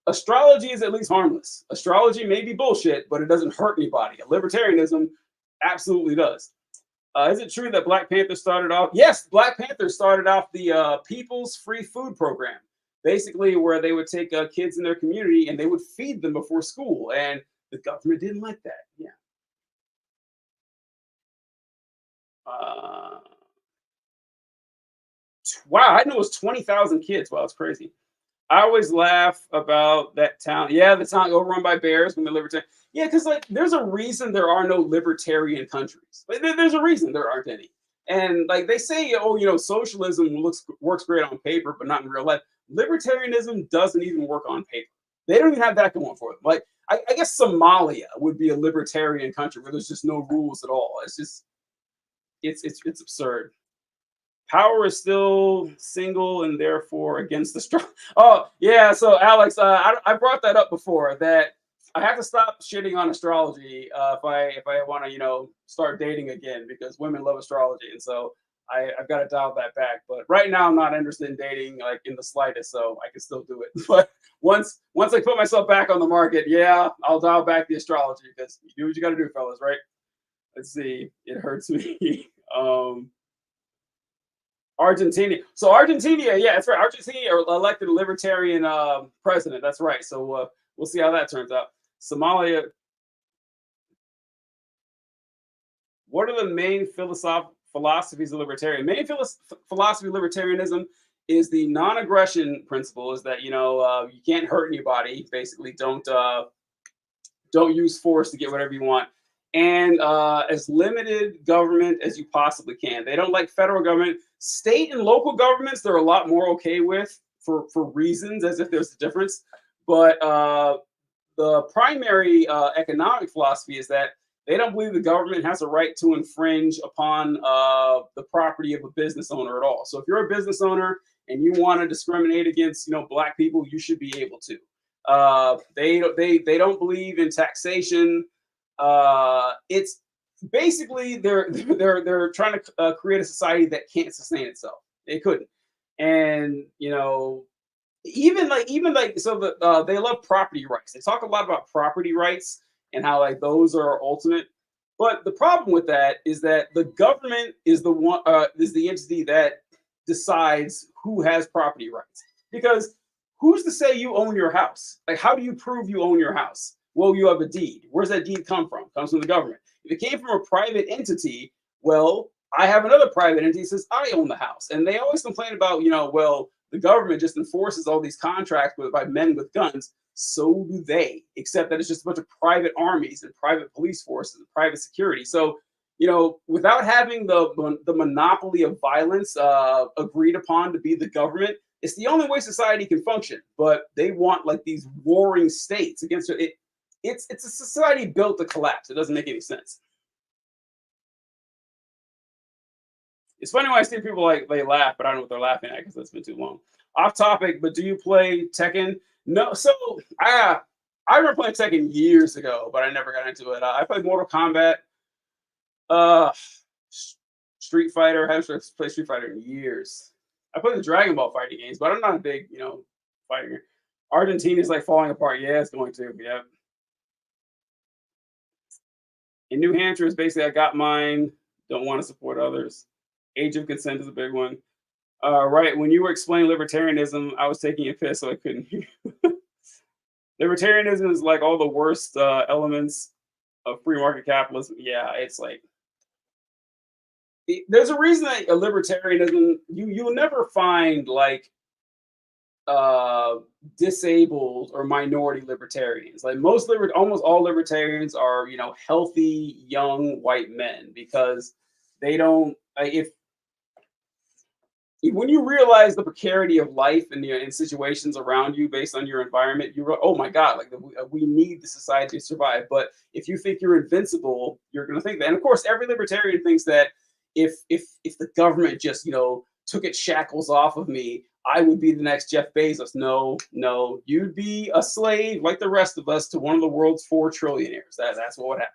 astrology is at least harmless. Astrology may be bullshit, but it doesn't hurt anybody. Libertarianism absolutely does. Is it true that Black Panther started off? Yes, Black Panther started off the People's Free Food Program, basically where they would take kids in their community and they would feed them before school, and the government didn't like that. Yeah. Uh, wow, I know it was 20,000 kids. Wow, it's crazy. I always laugh about that town. Yeah, the town overrun by bears when the libertarian. Yeah, because like there's a reason there are no libertarian countries. Like, there's a reason there aren't any. And like they say, oh, socialism works great on paper, but not in real life. Libertarianism doesn't even work on paper. They don't even have that going for them. Like I guess Somalia would be a libertarian country where there's just no rules at all. It's just it's absurd. Power is still single and therefore against the strong. Oh yeah, so Alex, I brought that up before that I have to stop shitting on astrology if I want to start dating again because women love astrology and so I've got to dial that back. But right now I'm not interested in dating like in the slightest, so I can still do it. But once I put myself back on the market, yeah, I'll dial back the astrology because you do what you got to do, fellas, right? Let's see, it hurts me. Argentina. So Argentina, yeah, that's right. Argentina elected a libertarian president. That's right. So we'll see how that turns out. Somalia. What are the main philosophies of libertarian? Main philosophy of libertarianism is the non-aggression principle. Is that you can't hurt anybody. Basically, don't use force to get whatever you want, and as limited government as you possibly can. They don't like federal government. State and local governments, they're a lot more okay with for reasons, as if there's a difference. But the primary economic philosophy is that they don't believe the government has a right to infringe upon the property of a business owner at all. So if you're a business owner and you want to discriminate against Black people, you should be able to. They don't believe in taxation. It's basically they're trying to create a society that can't sustain itself. They couldn't, and even like so they love property rights. They talk a lot about property rights and how like those are ultimate. But the problem with that is that the government is the entity that decides who has property rights because who's to say you own your house? Like, how do you prove you own your house? Well, you have a deed. Where's that deed come from? It comes from the government. If it came from a private entity, well, I have another private entity that says I own the house. And they always complain about, well, the government just enforces all these contracts by men with guns. So do they, except that it's just a bunch of private armies and private police forces and private security. So, without having the monopoly of violence agreed upon to be the government, it's the only way society can function. But they want like these warring states against it. It's a society built to collapse. It doesn't make any sense. It's funny when I see people like they laugh, but I don't know what they're laughing at because it's been too long. Off topic, but do you play Tekken? No. So I remember playing Tekken years ago, but I never got into it. I played Mortal Kombat, uh, Street Fighter. I haven't played Street Fighter in years. I played the Dragon Ball fighting games, but I'm not a big, fighting. Argentina is like falling apart. Yeah, it's going to. Yeah. In New Hampshire, is basically I got mine. Don't want to support others. Age of consent is a big one. Right. When you were explaining libertarianism, I was taking a piss, so I couldn't hear. Libertarianism is like all the worst elements of free market capitalism. Yeah, it's like there's a reason that a libertarianism you'll never find like disabled or minority libertarians. Like almost all libertarians are healthy young white men because they don't if when you realize the precarity of life and in situations around you based on your environment, oh my god, like we need the society to survive. But if you think you're invincible, you're going to think that. And of course, every libertarian thinks that if the government just took its shackles off of me, I would be the next Jeff Bezos. No, you'd be a slave like the rest of us to one of the world's 4 trillionaires. That's what would happen.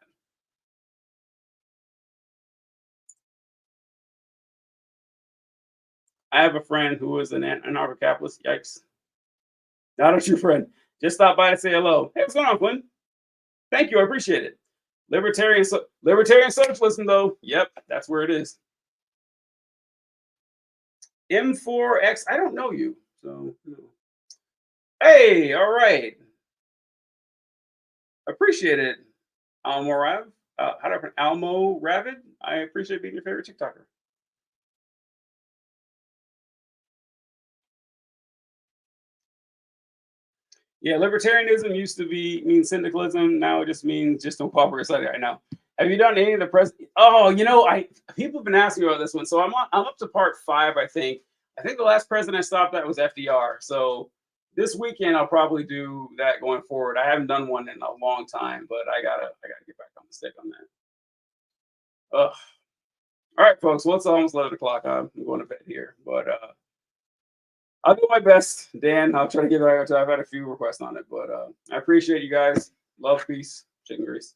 I have a friend who is an anarcho-capitalist. Yikes. Not a true friend. Just stop by to say hello. Hey, what's going on, Quinn? Thank you. I appreciate it. Libertarian socialism, though. Yep, that's where it is. M4X. I don't know you. So, hey, all right. Appreciate it. Almo Rav. How do I pronounce Almo Ravid? I appreciate being your favorite TikToker. Yeah, libertarianism used to mean syndicalism. Now it just means just don't cooperate society right now. Have you done any of the Oh, people have been asking me about this one. So I'm up to part 5, I think. I think the last president I stopped at was FDR. So this weekend I'll probably do that going forward. I haven't done one in a long time, but I gotta get back on the stick on that. Ugh. All right, folks. Well, it's almost 11 o'clock. I'm going to bed here, but I'll do my best, Dan. I'll try to get back. I've had a few requests on it, but I appreciate you guys. Love, peace, chicken grease.